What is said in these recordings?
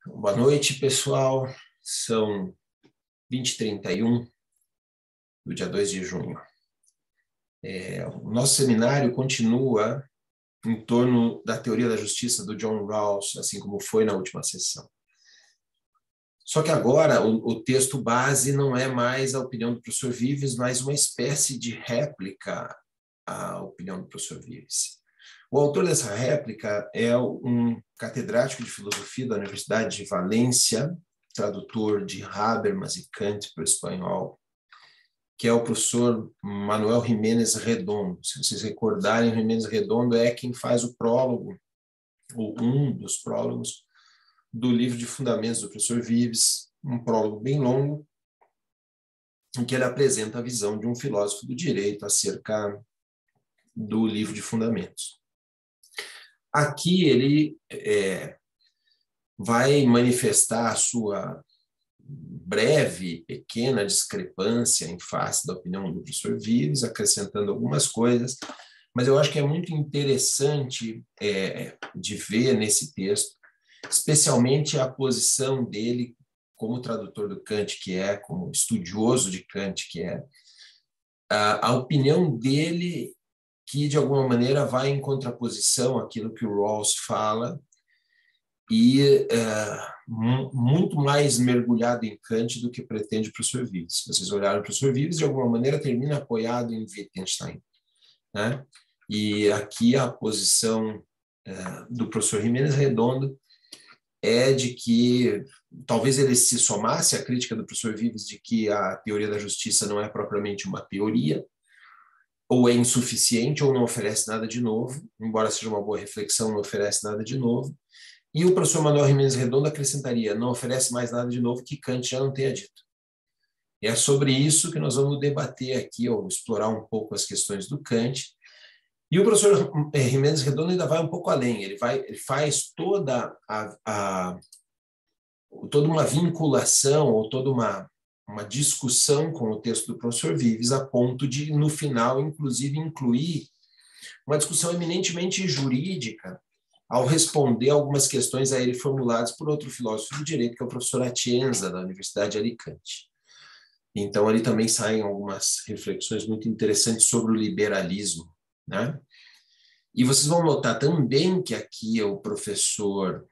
Boa noite, pessoal. São 20h31 do dia 2 de junho. O nosso seminário continua em torno da teoria da justiça do John Rawls, assim como foi na última sessão. Só que agora o texto base não é mais a opinião do professor Vives, mas uma espécie de réplica à opinião do professor Vives. O autor dessa réplica é um catedrático de filosofia da Universidade de Valência, tradutor de Habermas e Kant para o espanhol, que é o professor Manuel Giménez Redondo. Se vocês recordarem, Giménez Redondo é quem faz o prólogo, ou um dos prólogos, do livro de Fundamentos do professor Vives, um prólogo bem longo, em que ele apresenta a visão de um filósofo do direito acerca do livro de Fundamentos. Aqui ele vai manifestar a sua breve, pequena discrepância em face da opinião do professor Vives, acrescentando algumas coisas, mas eu acho que é muito interessante de ver nesse texto, especialmente a posição dele como tradutor do Kant, que é, como estudioso de Kant, que é, a opinião dele que, de alguma maneira, vai em contraposição àquilo que o Rawls fala e muito mais mergulhado em Kant do que pretende o professor Vives. Se vocês olharem o professor Vives, de alguma maneira, termina apoiado em Wittgenstein, né? E aqui a posição do professor Giménez Redondo é de que talvez ele se somasse à crítica do professor Vives de que a teoria da justiça não é propriamente uma teoria, ou é insuficiente, ou não oferece nada de novo, embora seja uma boa reflexão, não oferece nada de novo. E o professor Manuel Giménez Redondo acrescentaria, não oferece mais nada de novo que Kant já não tenha dito. E é sobre isso que nós vamos debater aqui, ou explorar um pouco as questões do Kant. E o professor Giménez Redondo ainda vai um pouco além, ele faz toda uma vinculação, ou toda uma discussão com o texto do professor Vives, a ponto de, no final, inclusive, incluir uma discussão eminentemente jurídica ao responder algumas questões a ele formuladas por outro filósofo do direito, que é o professor Atienza, da Universidade de Alicante. Então, ali também saem algumas reflexões muito interessantes sobre o liberalismo, né? E vocês vão notar também que aqui o professor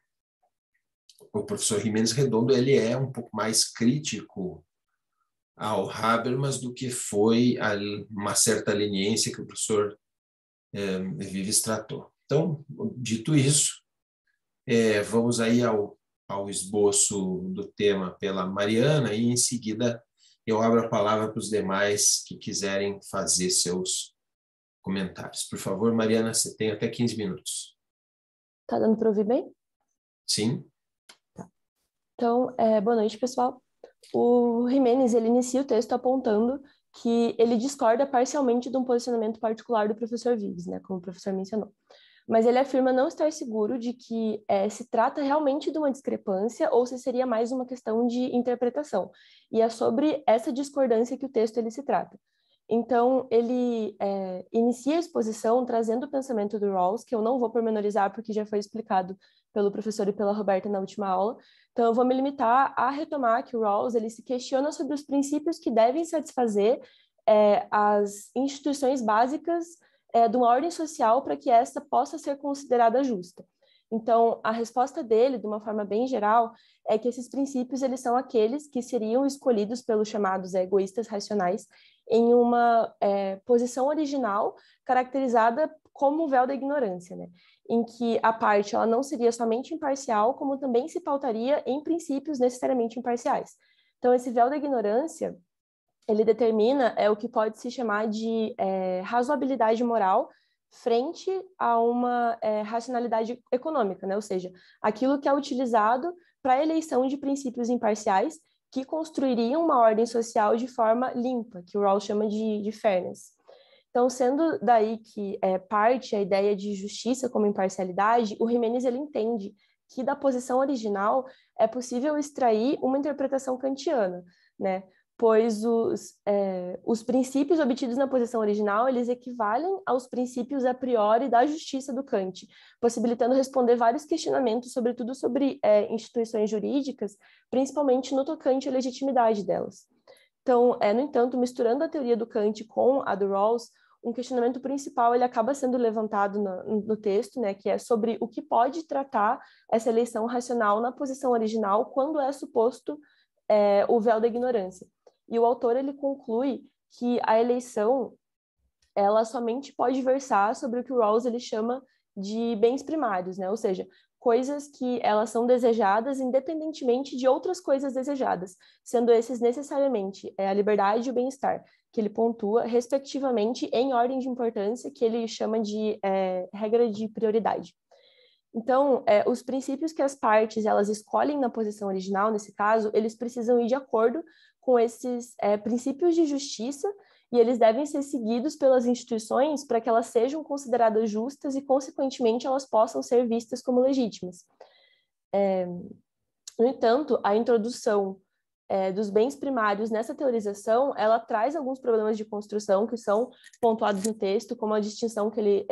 Giménez Redondo, ele é um pouco mais crítico ao Habermas do que foi uma certa leniência que o professor Vives tratou. Então, dito isso, vamos aí ao esboço do tema pela Mariana e, em seguida, eu abro a palavra para os demais que quiserem fazer seus comentários. Por favor, Mariana, você tem até 15 minutos. Tá dando para ouvir bem? Sim. Tá. Então, boa noite, pessoal. O Giménez, ele inicia o texto apontando que ele discorda parcialmente de um posicionamento particular do professor Vives, né, como o professor mencionou. Mas ele afirma não estar seguro de que se trata realmente de uma discrepância ou se seria mais uma questão de interpretação. E é sobre essa discordância que o texto ele se trata. Então, ele inicia a exposição trazendo o pensamento do Rawls, que eu não vou pormenorizar porque já foi explicado pelo professor e pela Roberta na última aula. Então, eu vou me limitar a retomar que o Rawls ele se questiona sobre os princípios que devem satisfazer as instituições básicas de uma ordem social para que esta possa ser considerada justa. Então, a resposta dele, de uma forma bem geral, é que esses princípios eles são aqueles que seriam escolhidos pelos chamados egoístas racionais em uma posição original caracterizada como o véu da ignorância, né? Em que a parte ela não seria somente imparcial, como também se pautaria em princípios necessariamente imparciais. Então, esse véu da ignorância, ele determina o que pode se chamar de razoabilidade moral frente a uma racionalidade econômica, né? Ou seja, aquilo que é utilizado para a eleição de princípios imparciais que construiriam uma ordem social de forma limpa, que o Rawls chama de fairness. Então, sendo daí que parte a ideia de justiça como imparcialidade, o Giménez ele entende que da posição original é possível extrair uma interpretação kantiana, né? pois os princípios obtidos na posição original, eles equivalem aos princípios a priori da justiça do Kant, possibilitando responder vários questionamentos, sobretudo sobre instituições jurídicas, principalmente no tocante à legitimidade delas. Então, no entanto, misturando a teoria do Kant com a do Rawls, um questionamento principal ele acaba sendo levantado no texto, né, que é sobre o que pode tratar essa eleição racional na posição original quando é suposto o véu da ignorância. E o autor ele conclui que a eleição ela somente pode versar sobre o que o Rawls ele chama de bens primários, né? Ou seja, coisas que elas são desejadas independentemente de outras coisas desejadas, sendo esses necessariamente a liberdade e o bem-estar, que ele pontua respectivamente em ordem de importância, que ele chama de regra de prioridade. Então, os princípios que as partes elas escolhem na posição original, nesse caso, eles precisam ir de acordo com esses princípios de justiça e eles devem ser seguidos pelas instituições para que elas sejam consideradas justas e, consequentemente, elas possam ser vistas como legítimas. No entanto, a introdução dos bens primários nessa teorização, ela traz alguns problemas de construção que são pontuados no texto, como a distinção que ele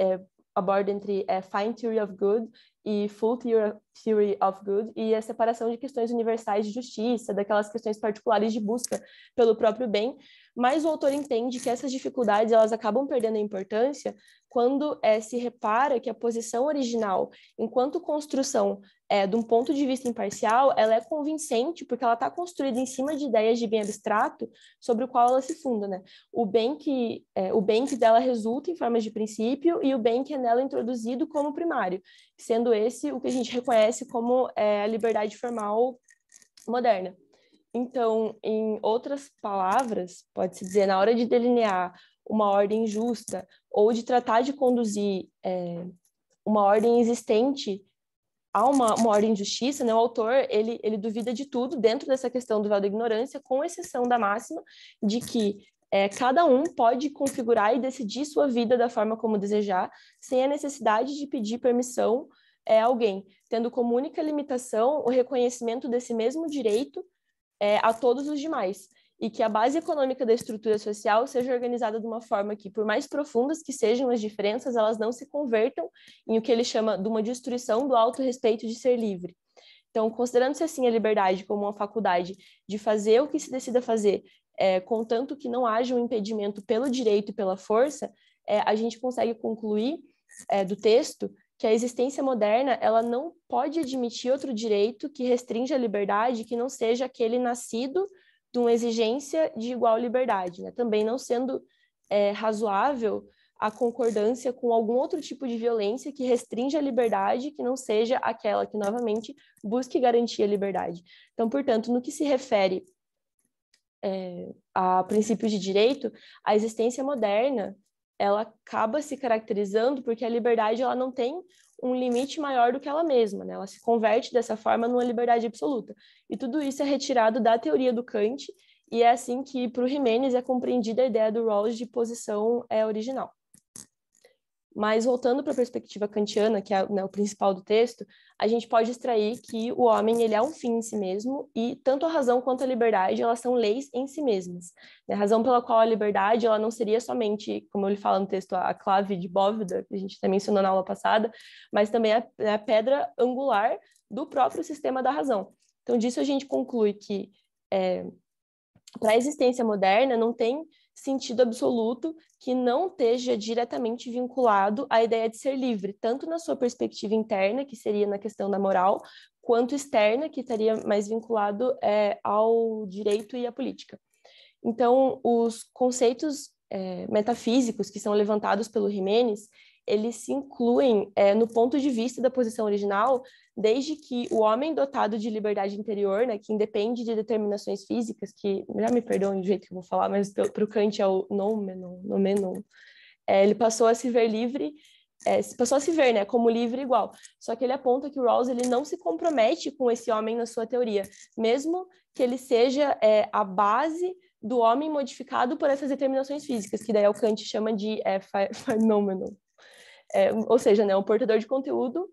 aborda entre fine theory of good e full theory of good, e a separação de questões universais de justiça, daquelas questões particulares de busca pelo próprio bem, mas o autor entende que essas dificuldades elas acabam perdendo a importância quando se repara que a posição original, enquanto construção de um ponto de vista imparcial, ela é convincente porque ela está construída em cima de ideias de bem abstrato sobre o qual ela se funda, né? O bem que dela resulta em formas de princípio e o bem que é nela introduzido como primário, sendo esse o que a gente reconhece como a liberdade formal moderna. Então, em outras palavras, pode-se dizer, na hora de delinear uma ordem justa ou de tratar de conduzir uma ordem existente a uma ordem de justiça, né? O autor ele duvida de tudo dentro dessa questão do véu da ignorância, com exceção da máxima de que cada um pode configurar e decidir sua vida da forma como desejar, sem a necessidade de pedir permissão a alguém, tendo como única limitação o reconhecimento desse mesmo direito a todos os demais, e que a base econômica da estrutura social seja organizada de uma forma que, por mais profundas que sejam as diferenças, elas não se convertam em o que ele chama de uma destruição do autorrespeito de ser livre. Então, considerando-se assim a liberdade como uma faculdade de fazer o que se decida fazer, contanto que não haja um impedimento pelo direito e pela força, a gente consegue concluir do texto que a existência moderna ela não pode admitir outro direito que restringe a liberdade que não seja aquele nascido de uma exigência de igual liberdade, né? Também não sendo razoável a concordância com algum outro tipo de violência que restringe a liberdade que não seja aquela que, novamente, busque garantir a liberdade. Então, portanto, no que se refere a princípios de direito, a existência moderna ela acaba se caracterizando porque a liberdade ela não tem um limite maior do que ela mesma, né? Ela se converte dessa forma numa liberdade absoluta. E tudo isso é retirado da teoria do Kant, e é assim que, para o Jiménez, é compreendida a ideia do Rawls de posição original. Mas, voltando para a perspectiva kantiana, que é o principal do texto, a gente pode extrair que o homem ele é um fim em si mesmo e tanto a razão quanto a liberdade elas são leis em si mesmas. A razão pela qual a liberdade ela não seria somente, como ele fala no texto, a clave de Bóveda, que a gente também mencionou na aula passada, mas também a pedra angular do próprio sistema da razão. Então, disso a gente conclui que para a existência moderna não tem sentido absoluto que não esteja diretamente vinculado à ideia de ser livre, tanto na sua perspectiva interna, que seria na questão da moral, quanto externa, que estaria mais vinculado ao direito e à política. Então, os conceitos metafísicos que são levantados pelo Jiménez, eles se incluem no ponto de vista da posição original, desde que o homem dotado de liberdade interior, né, que independe de determinações físicas, que, já me perdoem do jeito que eu vou falar, mas para o Kant é o noumenon, ele passou a se ver livre, passou a se ver, né, como livre igual. Só que ele aponta que o Rawls ele não se compromete com esse homem na sua teoria, mesmo que ele seja a base do homem modificado por essas determinações físicas, que daí o Kant chama de phenomenon. Ou seja, né, o portador de conteúdo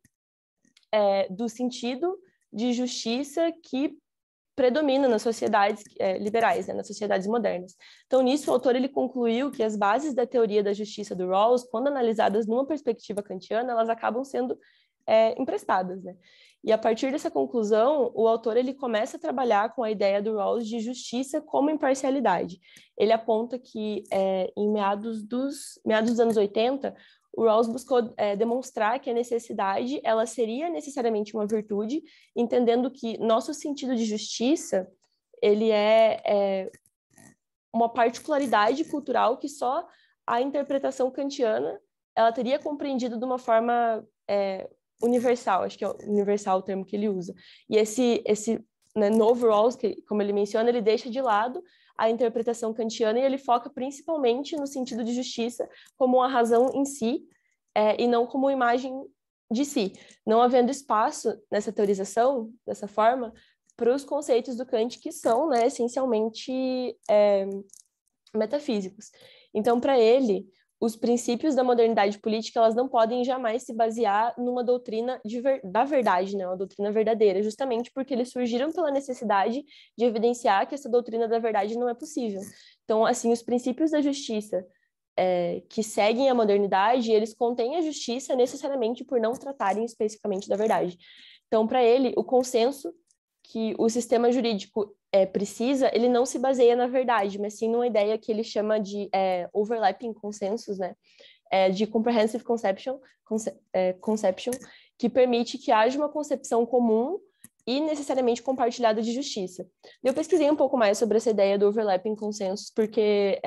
do sentido de justiça que predomina nas sociedades liberais, né, nas sociedades modernas. Então, nisso, o autor ele concluiu que as bases da teoria da justiça do Rawls, quando analisadas numa perspectiva kantiana, elas acabam sendo emprestadas, né? E a partir dessa conclusão, o autor ele começa a trabalhar com a ideia do Rawls de justiça como imparcialidade. Ele aponta que em meados dos anos 80, o Rawls buscou demonstrar que a necessidade ela seria necessariamente uma virtude, entendendo que nosso sentido de justiça ele é uma particularidade cultural que só a interpretação kantiana ela teria compreendido de uma forma universal, acho que é universal o termo que ele usa. E esse né, novo Rawls, que, como ele menciona, ele deixa de lado a interpretação kantiana e ele foca principalmente no sentido de justiça como uma razão em si e não como imagem de si, não havendo espaço nessa teorização, dessa forma, para os conceitos do Kant que são, né, essencialmente metafísicos. Então, para ele, os princípios da modernidade política elas não podem jamais se basear numa doutrina da verdade, né? Uma doutrina verdadeira, justamente porque eles surgiram pela necessidade de evidenciar que essa doutrina da verdade não é possível. Então, assim, os princípios da justiça que seguem a modernidade, eles contêm a justiça necessariamente por não tratarem especificamente da verdade. Então, para ele, o consenso que o sistema jurídico precisa, ele não se baseia na verdade, mas sim numa ideia que ele chama de overlapping consensus, né? De comprehensive conception, que permite que haja uma concepção comum e necessariamente compartilhada de justiça. Eu pesquisei um pouco mais sobre essa ideia do overlapping consensus, porque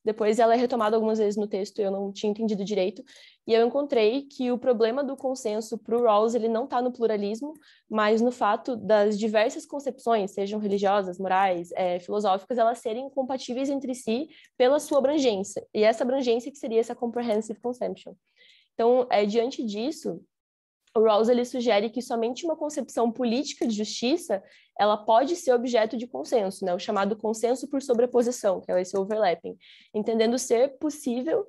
depois ela é retomada algumas vezes no texto e eu não tinha entendido direito, e eu encontrei que o problema do consenso para o Rawls ele não está no pluralismo, mas no fato das diversas concepções, sejam religiosas, morais, filosóficas, elas serem compatíveis entre si pela sua abrangência, e essa abrangência que seria essa comprehensive conception. Então, diante disso, o Rawls ele sugere que somente uma concepção política de justiça ela pode ser objeto de consenso, né? O chamado consenso por sobreposição, que é esse overlapping, entendendo ser possível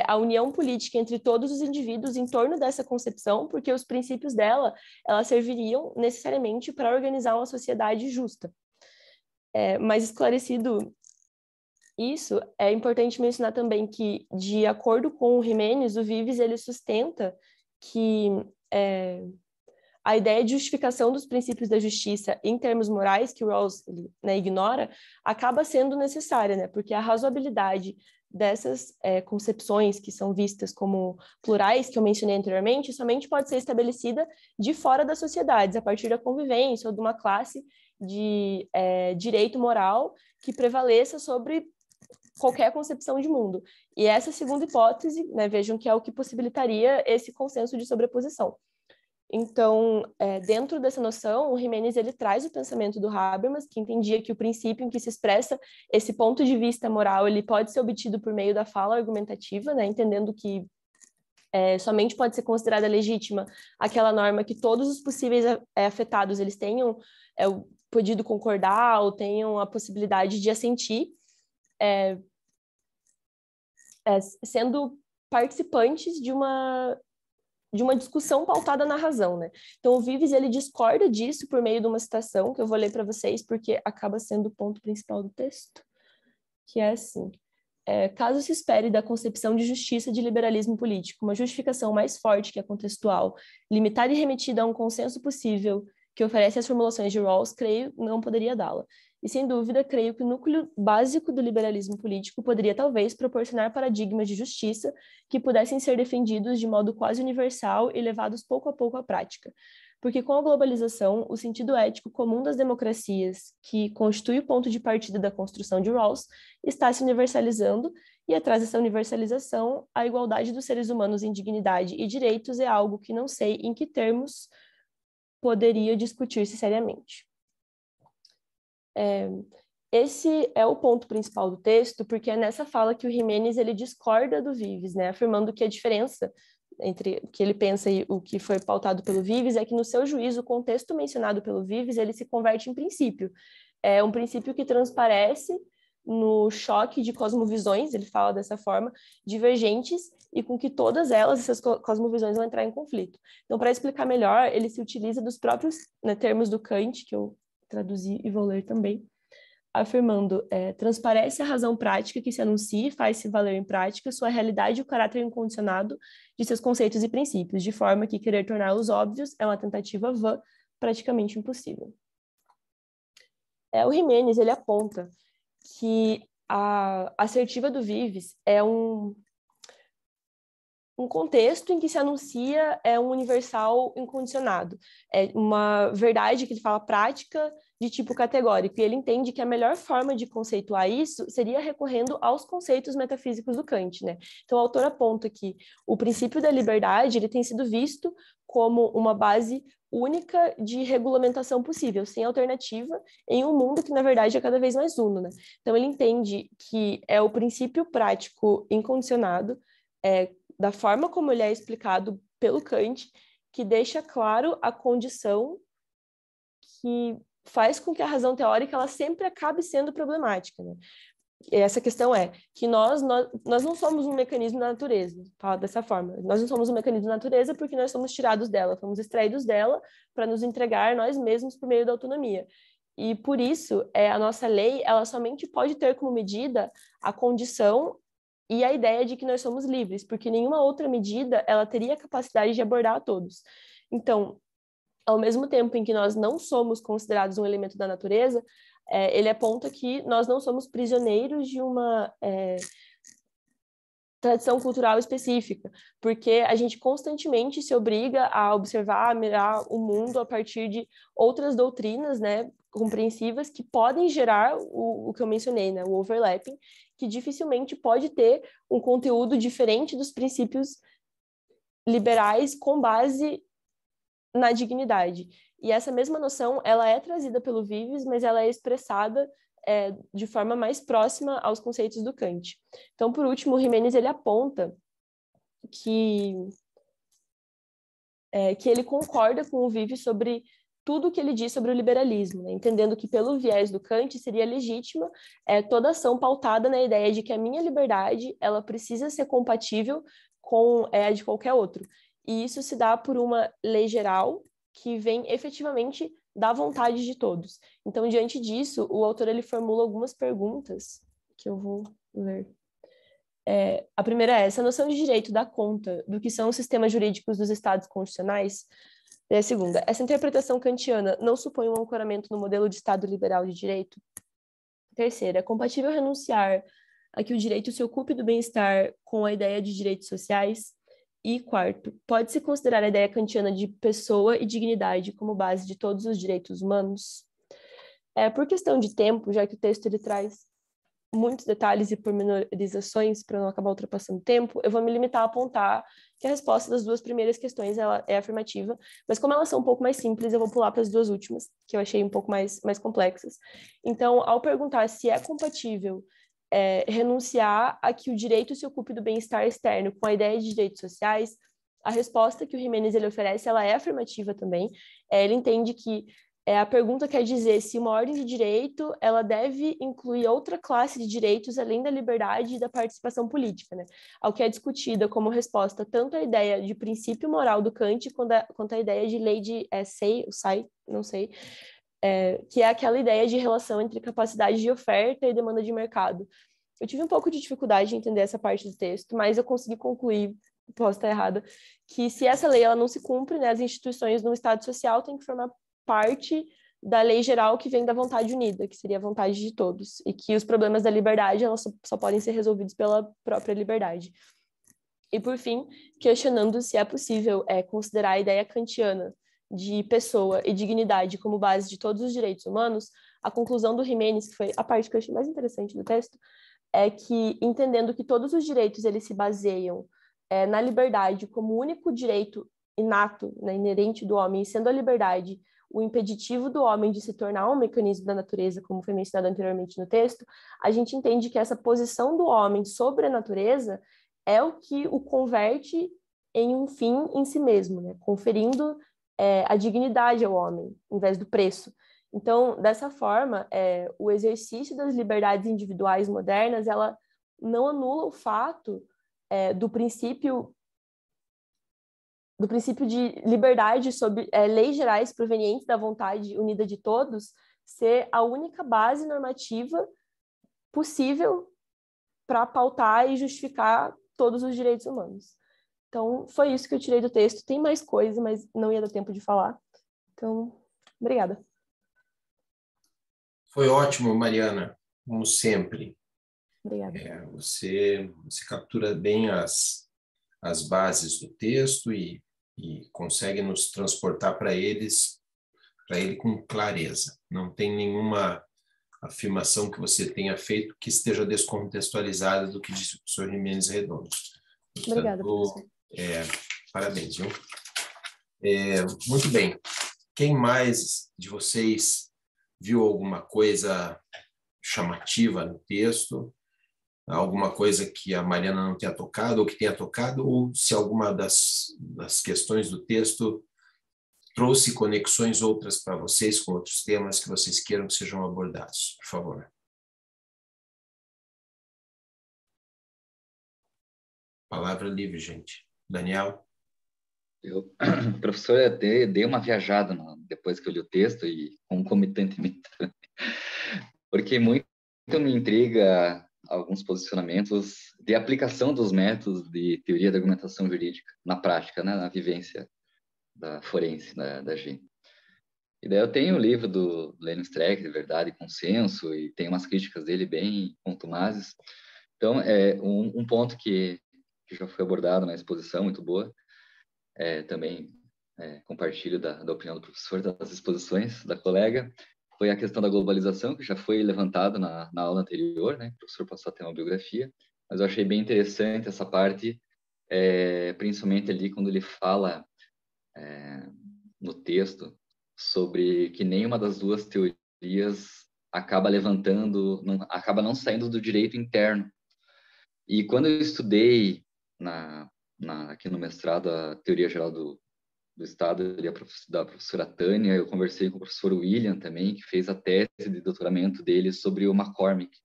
a união política entre todos os indivíduos em torno dessa concepção, porque os princípios dela elas serviriam necessariamente para organizar uma sociedade justa. Mas esclarecido isso, é importante mencionar também que, de acordo com o Jiménez, o Vives ele sustenta que a ideia de justificação dos princípios da justiça em termos morais, que o Rawls ignora, acaba sendo necessária, né? Porque a razoabilidade dessas concepções que são vistas como plurais, que eu mencionei anteriormente, somente pode ser estabelecida de fora das sociedades, a partir da convivência ou de uma classe de direito moral que prevaleça sobre qualquer concepção de mundo. E essa segunda hipótese, né, vejam que é o que possibilitaria esse consenso de sobreposição. Então, dentro dessa noção, o Jiménez ele traz o pensamento do Habermas, que entendia que o princípio em que se expressa esse ponto de vista moral ele pode ser obtido por meio da fala argumentativa, né, entendendo que somente pode ser considerada legítima aquela norma que todos os possíveis afetados eles tenham podido concordar ou tenham a possibilidade de assentir, sendo participantes de uma discussão pautada na razão, né? Então, o Vives, ele discorda disso por meio de uma citação, que eu vou ler para vocês, porque acaba sendo o ponto principal do texto, que é assim: caso se espere da concepção de justiça de liberalismo político uma justificação mais forte que a contextual, limitada e remetida a um consenso possível que oferece as formulações de Rawls, creio não poderia dá-la. E, sem dúvida, creio que o núcleo básico do liberalismo político poderia, talvez, proporcionar paradigmas de justiça que pudessem ser defendidos de modo quase universal e levados pouco a pouco à prática. Porque, com a globalização, o sentido ético comum das democracias, que constitui o ponto de partida da construção de Rawls, está se universalizando, e, atrás dessa universalização, a igualdade dos seres humanos em dignidade e direitos é algo que não sei em que termos poderia discutir-se seriamente. Esse é o ponto principal do texto, porque é nessa fala que o Jiménez ele discorda do Vives, né, afirmando que a diferença entre o que ele pensa e o que foi pautado pelo Vives é que, no seu juízo, o contexto mencionado pelo Vives ele se converte em princípio. É um princípio que transparece no choque de cosmovisões, ele fala dessa forma, divergentes, e com que todas elas, essas cosmovisões, vão entrar em conflito. Então, para explicar melhor, ele se utiliza dos próprios termos do Kant, que eu traduzir e vou ler também, afirmando, transparece a razão prática que se anuncia e faz-se valer em prática sua realidade e o caráter incondicionado de seus conceitos e princípios, de forma que querer torná-los óbvios é uma tentativa vã, praticamente impossível. O Jimenez, ele aponta que a assertiva do Vives é um contexto em que se anuncia um universal incondicionado, é uma verdade que ele fala prática de tipo categórico, e ele entende que a melhor forma de conceituar isso seria recorrendo aos conceitos metafísicos do Kant, né? Então, o autor aponta que o princípio da liberdade ele tem sido visto como uma base única de regulamentação possível, sem alternativa, em um mundo que, na verdade, é cada vez mais uno, né? Então, ele entende que é o princípio prático incondicionado, da forma como ele é explicado pelo Kant, que deixa claro a condição que faz com que a razão teórica ela sempre acabe sendo problemática, né? E essa questão é que nós não somos um mecanismo da natureza, fala dessa forma. Nós não somos um mecanismo da natureza porque nós somos tirados dela, fomos extraídos dela para nos entregar nós mesmos por meio da autonomia. E por isso, a nossa lei, ela somente pode ter como medida a condição e a ideia de que nós somos livres, porque nenhuma outra medida ela teria a capacidade de abordar a todos. Então, ao mesmo tempo em que nós não somos considerados um elemento da natureza, ele aponta que nós não somos prisioneiros de uma tradição cultural específica, porque a gente constantemente se obriga a observar, a mirar o mundo a partir de outras doutrinas, né, compreensivas que podem gerar o que eu mencionei, né, o overlapping, que dificilmente pode ter um conteúdo diferente dos princípios liberais com base na dignidade. E essa mesma noção, ela é trazida pelo Vives, mas ela é expressada de forma mais próxima aos conceitos do Kant. Então, por último, o Jimenez, ele aponta que ele concorda com o Vives sobre tudo o que ele diz sobre o liberalismo, né? Entendendo que, pelo viés do Kant, seria legítima toda ação pautada na ideia de que a minha liberdade ela precisa ser compatível com a de qualquer outro. E isso se dá por uma lei geral que vem efetivamente da vontade de todos. Então, diante disso, o autor ele formula algumas perguntas que eu vou ler. A primeira é, essa noção de direito dá conta do que são os sistemas jurídicos dos estados constitucionais? E a segunda, essa interpretação kantiana não supõe um ancoramento no modelo de Estado liberal de direito? Terceira, é compatível renunciar a que o direito se ocupe do bem-estar com a ideia de direitos sociais? E quarto, pode-se considerar a ideia kantiana de pessoa e dignidade como base de todos os direitos humanos? Por questão de tempo, já que o texto ele traz muitos detalhes e pormenorizações para não acabar ultrapassando o tempo, eu vou me limitar a apontar que a resposta das duas primeiras questões ela é afirmativa, mas como elas são um pouco mais simples, eu vou pular para as duas últimas, que eu achei um pouco mais complexas. Então, ao perguntar se é compatível renunciar a que o direito se ocupe do bem-estar externo com a ideia de direitos sociais, a resposta que o Jimenez ele oferece ela é afirmativa também. Ele entende que a pergunta quer dizer se uma ordem de direito ela deve incluir outra classe de direitos além da liberdade e da participação política, né? Ao que é discutida como resposta tanto a ideia de princípio moral do Kant quanto a ideia de lei de não sei, que é aquela ideia de relação entre capacidade de oferta e demanda de mercado. Eu tive um pouco de dificuldade de entender essa parte do texto, mas eu consegui concluir, posso estar errada, que se essa lei ela não se cumpre, né, as instituições no Estado social têm que formar parte da lei geral que vem da vontade unida, que seria a vontade de todos, e que os problemas da liberdade elas só podem ser resolvidos pela própria liberdade. E, por fim, questionando se é possível considerar a ideia kantiana de pessoa e dignidade como base de todos os direitos humanos, a conclusão do Jimenez, que foi a parte que eu achei mais interessante do texto, é que, entendendo que todos os direitos eles se baseiam na liberdade como único direito inato, né, inerente do homem, e sendo a liberdade o impeditivo do homem de se tornar um mecanismo da natureza, como foi mencionado anteriormente no texto, a gente entende que essa posição do homem sobre a natureza é o que o converte em um fim em si mesmo, né? Conferindo a dignidade ao homem, em vez do preço. Então, dessa forma, o exercício das liberdades individuais modernas, ela não anula o fato do princípio de liberdade sobre leis gerais provenientes da vontade unida de todos ser a única base normativa possível para pautar e justificar todos os direitos humanos. Então, foi isso que eu tirei do texto. Tem mais coisa, mas não ia dar tempo de falar. Então, obrigada. Foi ótimo, Mariana, como sempre. Obrigada. Você captura bem as bases do texto e consegue nos transportar para ele com clareza. Não tem nenhuma afirmação que você tenha feito que esteja descontextualizada do que disse o professor Jimenez Redondo. Obrigada, Portanto, professor. parabéns, viu? Muito bem. Quem mais de vocês viu alguma coisa chamativa no texto? Alguma coisa que a Mariana não tenha tocado, ou que tenha tocado, ou se alguma das questões do texto trouxe conexões outras para vocês com outros temas que vocês queiram que sejam abordados, por favor. Palavra livre, gente. Daniel? Professor, eu até dei uma viajada depois que eu li o texto e concomitantemente, porque muito me intriga alguns posicionamentos de aplicação dos métodos de teoria da argumentação jurídica na prática, né, na vivência da forense, da gente. E daí eu tenho o livro do Lenin Streck, de Verdade e Consenso, e tem umas críticas dele bem contumazes. Então, um ponto que já foi abordado na exposição, muito boa, também compartilho da opinião do professor das exposições da colega, foi a questão da globalização, que já foi levantada na aula anterior, né? O professor passou a ter uma biografia, mas eu achei bem interessante essa parte, principalmente ali quando ele fala no texto sobre que nenhuma das duas teorias acaba acaba não saindo do direito interno. E quando eu estudei aqui no mestrado a teoria geral do Estado da professora Tânia, eu conversei com o professor William também, que fez a tese de doutoramento dele sobre o McCormick.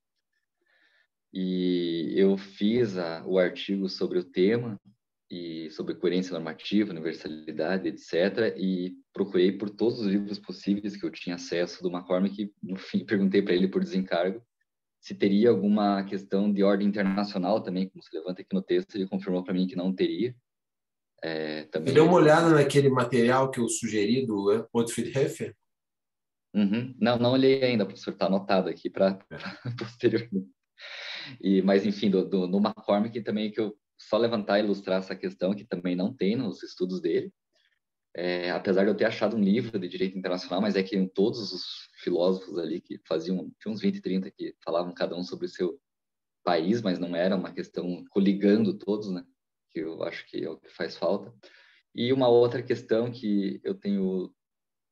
E eu fiz o artigo sobre o tema, e sobre coerência normativa, universalidade, etc. E procurei por todos os livros possíveis que eu tinha acesso do McCormick, e no fim perguntei para ele por desencargo se teria alguma questão de ordem internacional também, como se levanta aqui no texto, ele confirmou para mim que não teria. Também deu uma olhada naquele material que eu sugeri do Otfried Heffer? Uhum. Não olhei ainda, professor, está anotado aqui para posteriormente. Mas, enfim, no McCormick também, que eu só levantar e ilustrar essa questão, que também não tem nos estudos dele, apesar de eu ter achado um livro de direito internacional, mas é que todos os filósofos ali que tinha uns 20, 30 que falavam cada um sobre o seu país, mas não era uma questão coligando todos, né? Que eu acho que é o que faz falta. E uma outra questão que eu tenho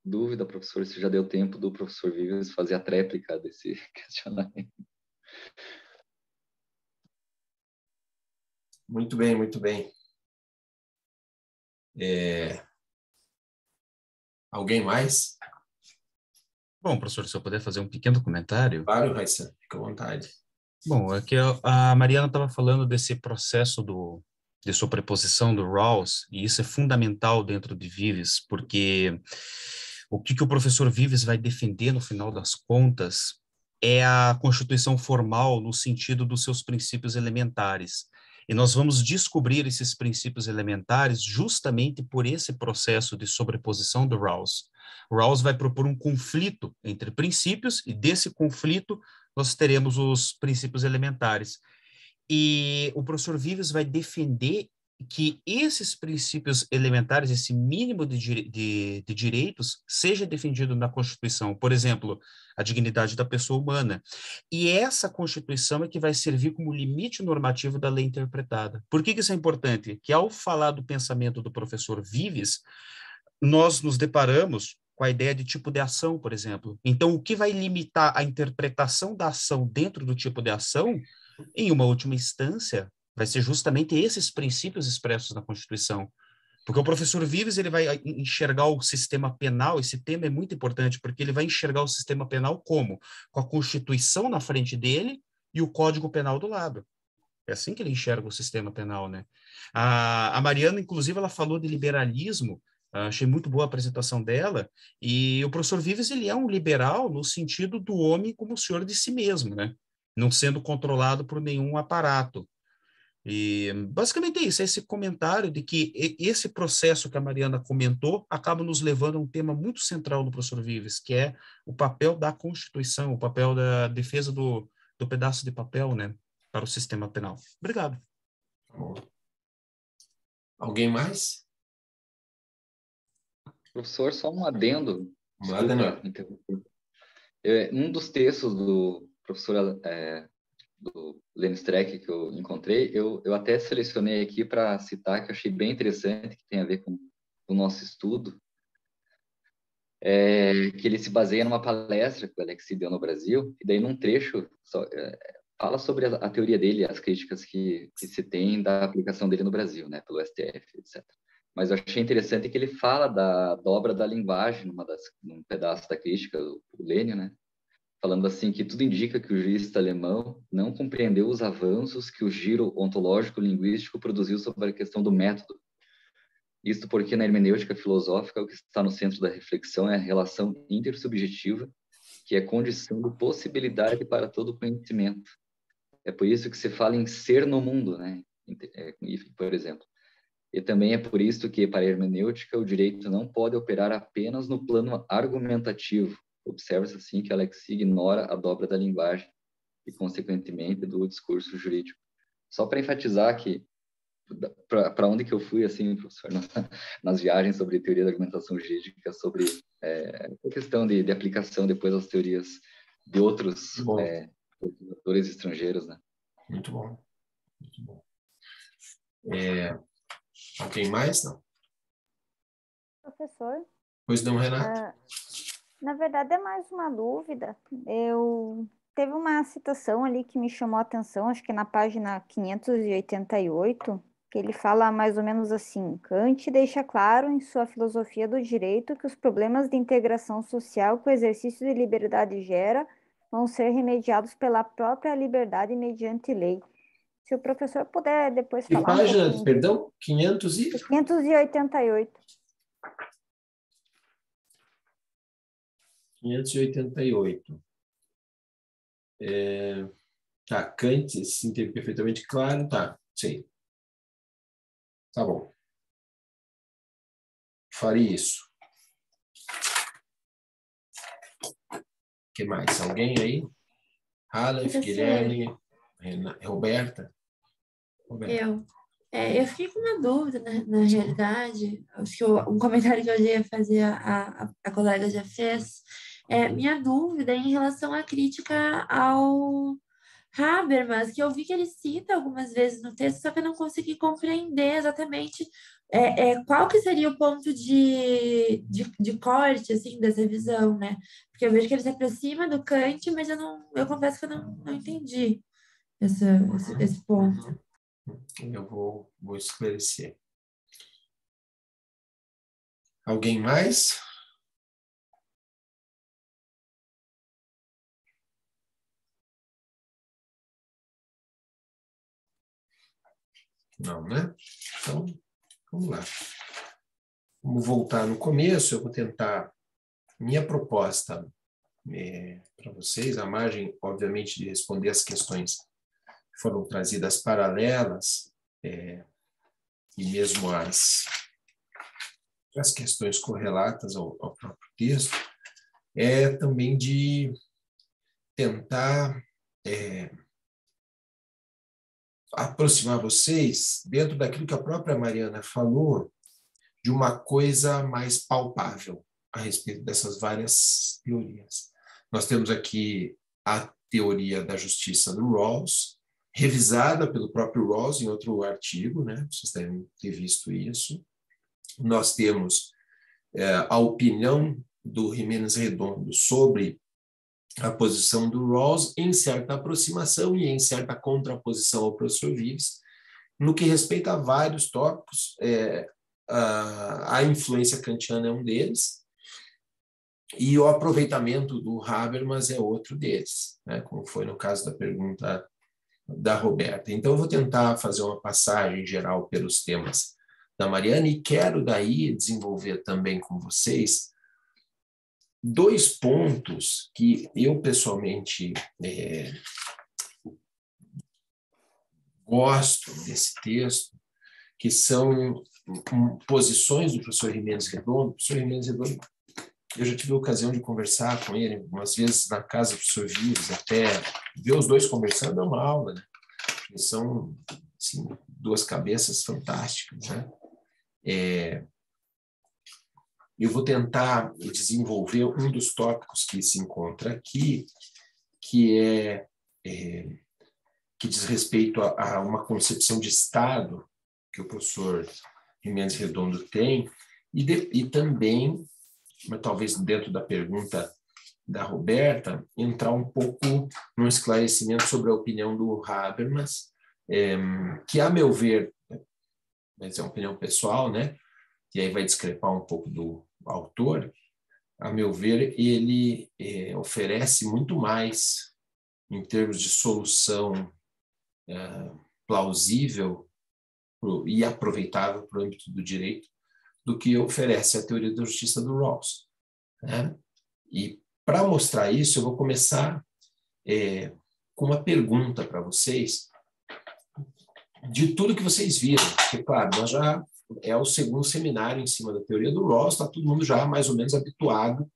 dúvida, professor, se já deu tempo do professor Vives fazer a tréplica desse questionamento. Muito bem, muito bem. Alguém mais? Bom, professor, se eu puder fazer um pequeno comentário. Claro, Raíssa, fica à vontade. Bom, é que a Mariana estava falando desse processo de sobreposição do Rawls, e isso é fundamental dentro de Vives, porque o que o professor Vives vai defender no final das contas é a constituição formal no sentido dos seus princípios elementares. E nós vamos descobrir esses princípios elementares justamente por esse processo de sobreposição do Rawls. Rawls vai propor um conflito entre princípios, e desse conflito nós teremos os princípios elementares. E o professor Vives vai defender que esses princípios elementares, esse mínimo de direitos, seja defendido na Constituição. Por exemplo, a dignidade da pessoa humana. E essa Constituição é que vai servir como limite normativo da lei interpretada. Por que isso é importante? Que ao falar do pensamento do professor Vives, nós nos deparamos com a ideia de tipo de ação, por exemplo. Então, o que vai limitar a interpretação da ação dentro do tipo de ação, em uma última instância, vai ser justamente esses princípios expressos na Constituição. Porque o professor Vives, ele vai enxergar o sistema penal, esse tema é muito importante, porque ele vai enxergar o sistema penal como? Com a Constituição na frente dele e o Código Penal do lado. É assim que ele enxerga o sistema penal, né? A Mariana, inclusive, ela falou de liberalismo, Achei muito boa a apresentação dela, e o professor Vives, ele é um liberal no sentido do homem como senhor de si mesmo, né? Não sendo controlado por nenhum aparato. E basicamente é isso, é esse comentário de que esse processo que a Mariana comentou acaba nos levando a um tema muito central do professor Vives, que é o papel da Constituição, o papel da defesa do pedaço de papel, né, para o sistema penal. Obrigado. Bom. Alguém mais? Professor, só um adendo. Nada, não. Um dos textos do professor do Lênin Streck que eu encontrei, eu até selecionei aqui para citar, que eu achei bem interessante, que tem a ver com o nosso estudo, que ele se baseia numa palestra que o Alexis deu no Brasil, e daí num trecho fala sobre a teoria dele, as críticas que se tem da aplicação dele no Brasil, né, pelo STF, etc. Mas eu achei interessante que ele fala da dobra da linguagem, num pedaço da crítica, o Lênin, né, falando assim que tudo indica que o jurista alemão não compreendeu os avanços que o giro ontológico-linguístico produziu sobre a questão do método. Isto porque na hermenêutica filosófica o que está no centro da reflexão é a relação intersubjetiva, que é condição de possibilidade para todo conhecimento. É por isso que se fala em ser no mundo, né? Por exemplo. E também é por isso que, para a hermenêutica, o direito não pode operar apenas no plano argumentativo. Observa-se assim que Alexis ignora a dobra da linguagem e, consequentemente, do discurso jurídico. Só para enfatizar que, para onde que eu fui, assim, professor, nas viagens sobre teoria da argumentação jurídica, sobre a questão de aplicação depois das teorias de outros autores estrangeiros, né? Muito bom. Muito bom. Alguém mais? Não. Professor? Pois não, Renato? Na verdade, é mais uma dúvida. Teve uma citação ali que me chamou a atenção, acho que na página 588, que ele fala mais ou menos assim: Kant deixa claro em sua filosofia do direito que os problemas de integração social que o exercício de liberdade gera vão ser remediados pela própria liberdade mediante lei. Se o professor puder depois Que falar página, um pouquinho. perdão? 588. 588. Tá, Kant se entende perfeitamente claro, tá, sim. Tá bom. Farei isso. O que mais? Alguém aí? Aleph, Guilherme, Roberta? Eu fiquei com uma dúvida, na realidade. Acho que um comentário que eu ia fazer, a colega já fez. Minha dúvida é em relação à crítica ao Habermas, que eu vi que ele cita algumas vezes no texto, só que eu não consegui compreender exatamente qual que seria o ponto de corte, assim, dessa visão, né? Porque eu vejo que ele se aproxima do Kant, mas eu confesso que eu não entendi esse ponto. Eu vou esclarecer. Alguém mais? Não, né? Então, vamos lá. Vamos voltar no começo. Eu vou tentar minha proposta para vocês, à margem, obviamente, de responder as questões que foram trazidas paralelas, e mesmo as questões correlatas ao próprio texto, também de tentar aproximar vocês, dentro daquilo que a própria Mariana falou, de uma coisa mais palpável a respeito dessas várias teorias. Nós temos aqui a teoria da justiça do Rawls, revisada pelo próprio Rawls em outro artigo, né? Vocês devem ter visto isso. Nós temos a opinião do Jiménez Redondo sobre a posição do Rawls em certa aproximação e em certa contraposição ao professor Vives, no que respeita a vários tópicos. A influência kantiana é um deles, e o aproveitamento do Habermas é outro deles, né? Como foi no caso da pergunta da Roberta. Então, eu vou tentar fazer uma passagem geral pelos temas da Mariana, e quero daí desenvolver também com vocês 2 pontos que eu pessoalmente gosto desse texto, que são posições do professor Giménez Redondo. O professor Giménez Redondo, eu já tive a ocasião de conversar com ele, umas vezes na casa do professor Vives, até ver os dois conversando é uma aula, né? Eles são, assim, 2 cabeças fantásticas, né? Eu vou tentar desenvolver um dos tópicos que se encontra aqui, que que diz respeito a uma concepção de Estado que o professor Giménez Redondo tem, e também, mas talvez dentro da pergunta da Roberta, entrar um pouco num esclarecimento sobre a opinião do Habermas, que, a meu ver, mas é uma opinião pessoal, né? E aí vai discrepar um pouco do autor, a meu ver, ele oferece muito mais em termos de solução plausível e aproveitável para o âmbito do direito do que oferece a teoria da justiça do Rawls, né? E para mostrar isso, eu vou começar com uma pergunta para vocês de tudo que vocês viram, porque, claro, nós já é o 2º seminário em cima da teoria do Rawls, está todo mundo já mais ou menos habituado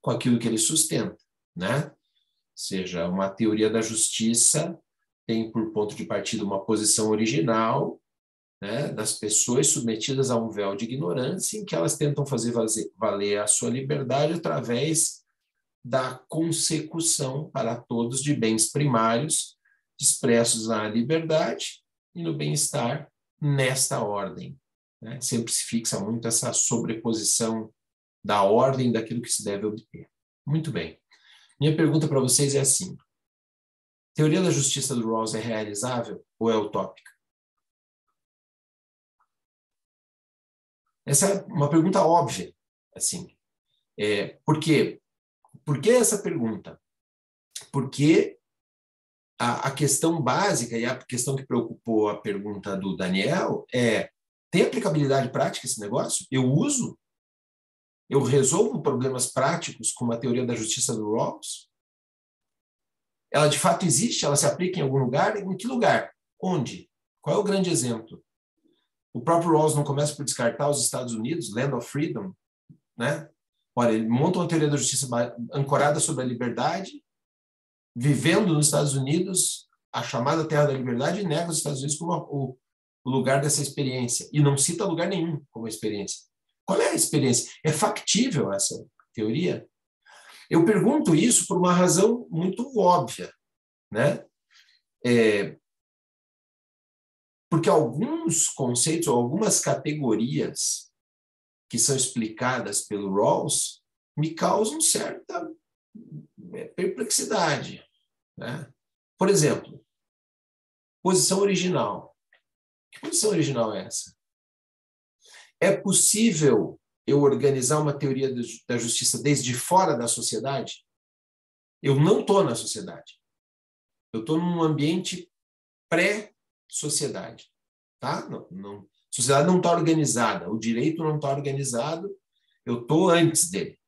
com aquilo que ele sustenta, né? Ou seja, uma teoria da justiça tem por ponto de partida uma posição original, né, das pessoas submetidas a um véu de ignorância em que elas tentam fazer valer a sua liberdade através da consecução para todos de bens primários expressos na liberdade e no bem-estar nesta ordem, né? Sempre se fixa muito essa sobreposição da ordem daquilo que se deve obter. Muito bem. Minha pergunta para vocês é assim: teoria da justiça do Rawls é realizável ou é utópica? Essa é uma pergunta óbvia, assim. Por quê? Por que essa pergunta? Porque a questão básica e a questão que preocupou a pergunta do Daniel tem aplicabilidade prática esse negócio? Eu uso? Eu resolvo problemas práticos com uma teoria da justiça do Rawls? Ela de fato existe? Ela se aplica em algum lugar? Em que lugar? Onde? Qual é o grande exemplo? O próprio Rawls não começa por descartar os Estados Unidos, Land of Freedom, né? Olha, ele monta uma teoria da justiça ancorada sobre a liberdade, vivendo nos Estados Unidos, a chamada Terra da Liberdade, e nega os Estados Unidos como o lugar dessa experiência. E não cita lugar nenhum como experiência. Qual é a experiência? É factível essa teoria? Eu pergunto isso por uma razão muito óbvia, né? Porque alguns conceitos, ou algumas categorias que são explicadas pelo Rawls me causam certa perplexidade, né? Por exemplo, posição original. Que posição original é essa? É possível eu organizar uma teoria da justiça desde fora da sociedade? Eu não estou na sociedade. Eu estou num ambiente pré-sociedade. Tá? A sociedade não está organizada, o direito não está organizado, eu estou antes dele.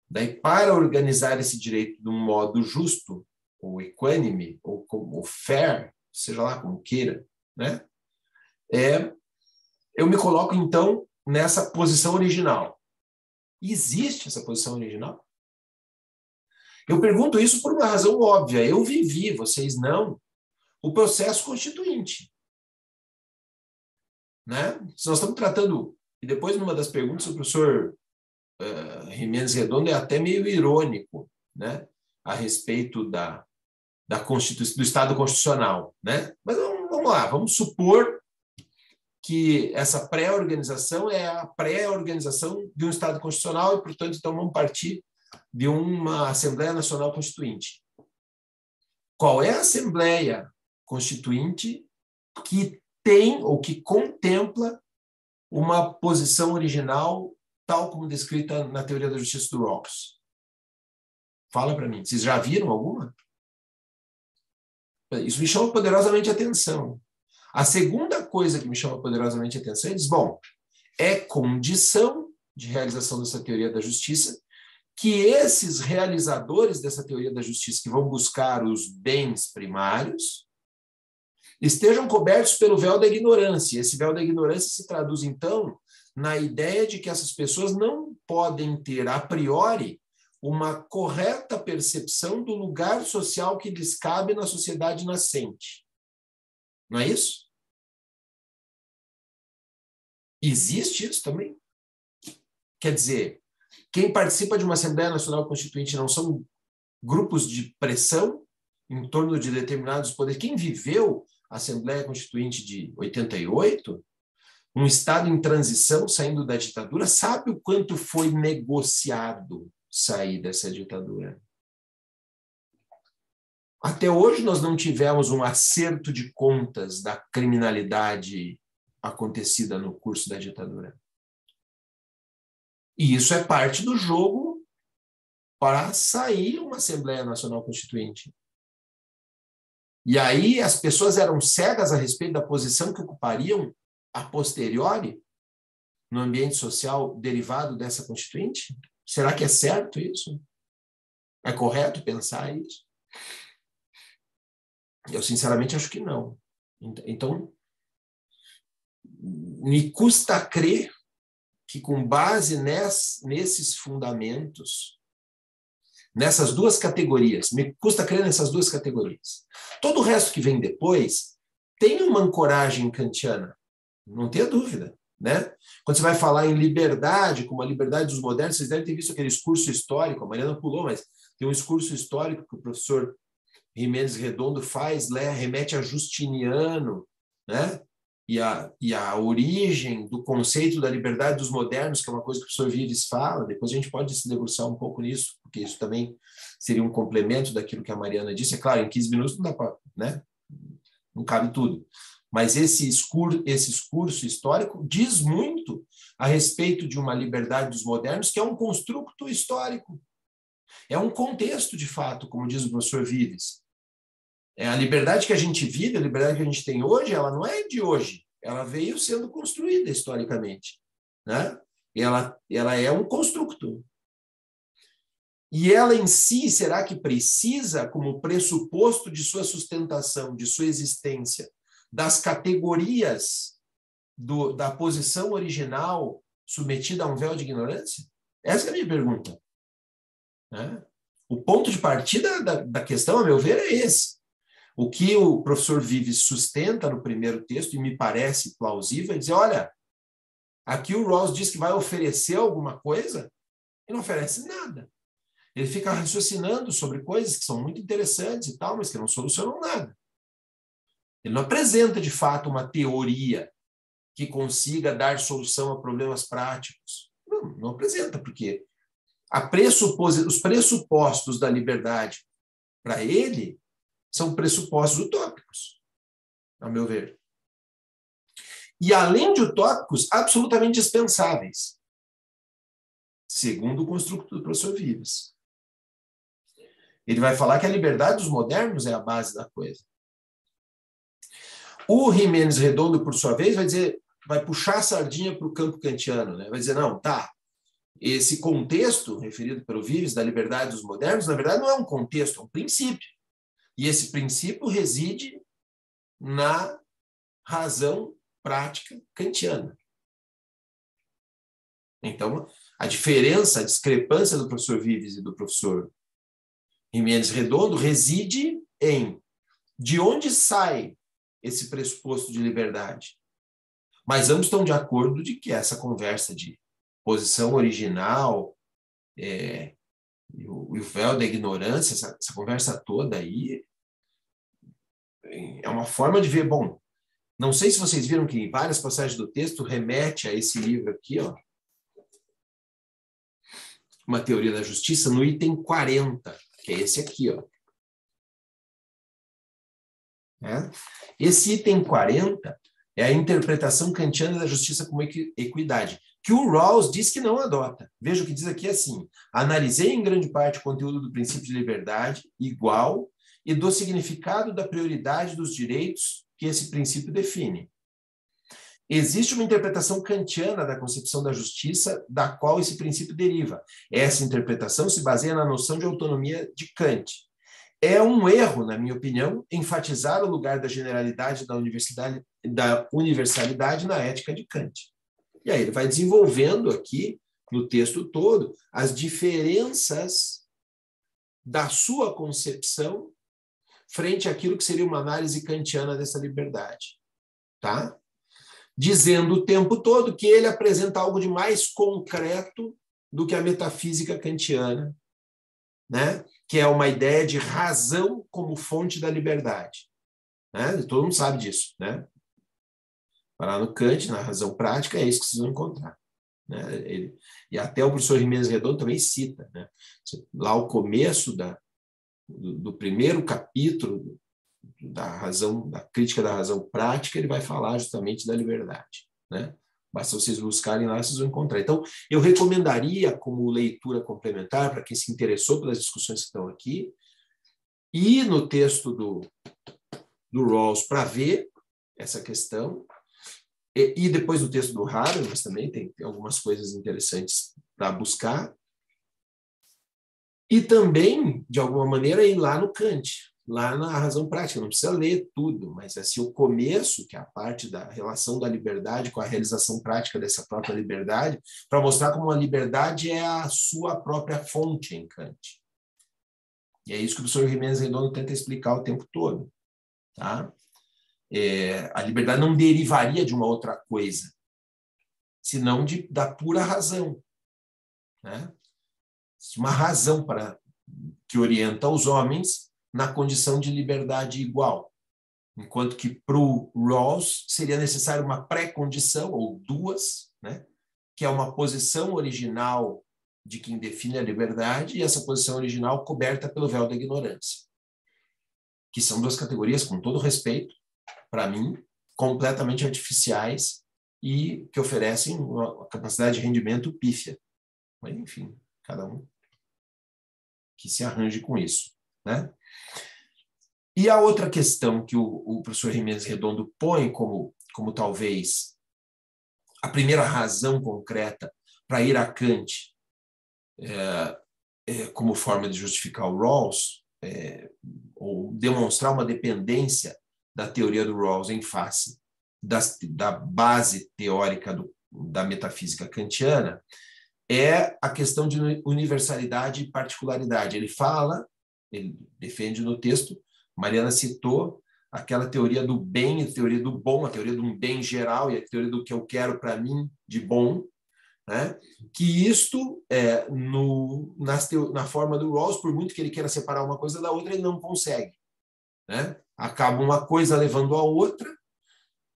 Daí, para organizar esse direito de um modo justo, ou equânime, ou fair, seja lá como queira, né? Eu me coloco, então, nessa posição original. Existe essa posição original? Eu pergunto isso por uma razão óbvia. Eu vivi, vocês não, o processo constituinte. Né? Nós estamos tratando, e depois, numa das perguntas, o professor Giménez Redondo é até meio irônico, né? A respeito do Estado Constitucional. Né? Mas vamos lá, vamos supor que essa pré-organização é a pré-organização de um Estado Constitucional e, portanto, então vamos partir de uma Assembleia Nacional Constituinte. Qual é a Assembleia Constituinte que tem ou que contempla uma posição original tal como descrita na teoria da justiça do Rawls? Fala para mim. Vocês já viram alguma? Isso me chama poderosamente a atenção. A segunda coisa que me chama poderosamente a atenção, ele diz, bom, é condição de realização dessa teoria da justiça que esses realizadores dessa teoria da justiça, que vão buscar os bens primários, estejam cobertos pelo véu da ignorância. Esse véu da ignorância se traduz, então, na ideia de que essas pessoas não podem ter, a priori, uma correta percepção do lugar social que lhes cabe na sociedade nascente. Não é isso? Existe isso também? Quer dizer, quem participa de uma Assembleia Nacional Constituinte não são grupos de pressão em torno de determinados poderes? Quem viveu a Assembleia Constituinte de 88, um Estado em transição saindo da ditadura, sabe o quanto foi negociado sair dessa ditadura. Até hoje nós não tivemos um acerto de contas da criminalidade acontecida no curso da ditadura. E isso é parte do jogo para sair uma Assembleia Nacional Constituinte. E aí as pessoas eram cegas a respeito da posição que ocupariam a posteriori no ambiente social derivado dessa Constituinte? Será que é certo isso? É correto pensar isso? Eu, sinceramente, acho que não. Então, me custa crer que, com base nesses fundamentos, nessas duas categorias, me custa crer nessas duas categorias. Todo o resto que vem depois tem uma ancoragem kantiana, não tenha dúvida. Né? Quando você vai falar em liberdade, como a liberdade dos modernos, vocês devem ter visto aquele discurso histórico, a Mariana pulou, mas tem um discurso histórico que o professor Jiménez Redondo faz, remete a Justiniano, né? E a origem do conceito da liberdade dos modernos, que é uma coisa que o professor Vives fala, depois a gente pode se debruçar um pouco nisso, porque isso também seria um complemento daquilo que a Mariana disse. É claro, em 15 minutos não dá para, né? Não cabe tudo. Mas esse discurso histórico diz muito a respeito de uma liberdade dos modernos, que é um construto histórico. É um contexto, de fato, como diz o professor Vives. A liberdade que a gente vive, a liberdade que a gente tem hoje, ela não é de hoje. Ela veio sendo construída historicamente. Né? Ela é um construto. E ela em si, será que precisa, como pressuposto de sua sustentação, de sua existência, das categorias da posição original submetida a um véu de ignorância? Essa é a minha pergunta. Né? O ponto de partida da questão, a meu ver, é esse. O que o professor Vives sustenta no primeiro texto, e me parece plausível, é dizer, olha, aqui o Rawls diz que vai oferecer alguma coisa e não oferece nada. Ele fica raciocinando sobre coisas que são muito interessantes e tal, mas que não solucionam nada. Ele não apresenta, de fato, uma teoria que consiga dar solução a problemas práticos. Não apresenta, porque os pressupostos da liberdade, para ele, são pressupostos utópicos, a meu ver. E, além de utópicos, absolutamente dispensáveis, segundo o construto do professor Vives. Ele vai falar que a liberdade dos modernos é a base da coisa. O Jiménez Redondo, por sua vez, vai puxar a sardinha para o campo kantiano, né? Vai dizer, não, tá, esse contexto referido pelo Vives da liberdade dos modernos, na verdade, não é um contexto, é um princípio. E esse princípio reside na razão prática kantiana. Então, a diferença, a discrepância do professor Vives e do professor Jiménez Redondo reside em de onde sai esse pressuposto de liberdade. Mas ambos estão de acordo de que essa conversa de posição original e o véu da ignorância, essa conversa toda aí, é uma forma de ver, bom, não sei se vocês viram que em várias passagens do texto remete a esse livro aqui, ó, Uma Teoria da Justiça, no item 40, que é esse aqui, ó. Esse item 40 é a interpretação kantiana da justiça como equidade, que o Rawls diz que não adota. Veja o que diz aqui assim: analisei em grande parte o conteúdo do princípio de liberdade igual e do significado da prioridade dos direitos que esse princípio define. Existe uma interpretação kantiana da concepção da justiça, da qual esse princípio deriva. Essa interpretação se baseia na noção de autonomia de Kant. É um erro, na minha opinião, enfatizar o lugar da generalidade da universalidade na ética de Kant. E aí ele vai desenvolvendo aqui, no texto todo, as diferenças da sua concepção frente àquilo que seria uma análise kantiana dessa liberdade. Tá? Dizendo o tempo todo que ele apresenta algo de mais concreto do que a metafísica kantiana, né? Que é uma ideia de razão como fonte da liberdade. Né? Todo mundo sabe disso. Né? Vai lá no Kant, na razão prática, é isso que vocês vão encontrar. Né? E até o professor Jimenez Redondo também cita. Né? Lá o começo do primeiro capítulo da crítica da razão prática, ele vai falar justamente da liberdade. Né? Basta vocês buscarem lá, vocês vão encontrar. Então, eu recomendaria como leitura complementar, para quem se interessou pelas discussões que estão aqui, ir no texto do Rawls para ver essa questão, e depois do texto do Habermas também tem algumas coisas interessantes para buscar, e também, de alguma maneira, ir lá no Kant, lá na razão prática. Não precisa ler tudo, mas assim, o começo, que é a parte da relação da liberdade com a realização prática dessa própria liberdade, para mostrar como a liberdade é a sua própria fonte em Kant. E é isso que o professor Jimenez Redondo tenta explicar o tempo todo. Tá? A liberdade não derivaria de uma outra coisa, senão da pura razão. Né? Uma razão que orienta os homens na condição de liberdade igual. Enquanto que para o Rawls seria necessário uma pré-condição, ou duas, né? Que é uma posição original de quem define a liberdade, e essa posição original coberta pelo véu da ignorância. Que são duas categorias, com todo respeito, para mim, completamente artificiais e que oferecem uma capacidade de rendimento pífia. Mas, enfim, cada um que se arranje com isso. Né? E a outra questão que o professor Jimenez Redondo põe como talvez a primeira razão concreta para ir a Kant como forma de justificar o Rawls, ou demonstrar uma dependência da teoria do Rawls em face da base teórica da metafísica kantiana, é a questão de universalidade e particularidade. Ele defende no texto, Mariana citou aquela teoria do bem, a teoria do bom, a teoria de um bem geral e a teoria do que eu quero para mim de bom, né? Que isto, na forma do Rawls, por muito que ele queira separar uma coisa da outra, ele não consegue. Né? Acaba uma coisa levando a outra,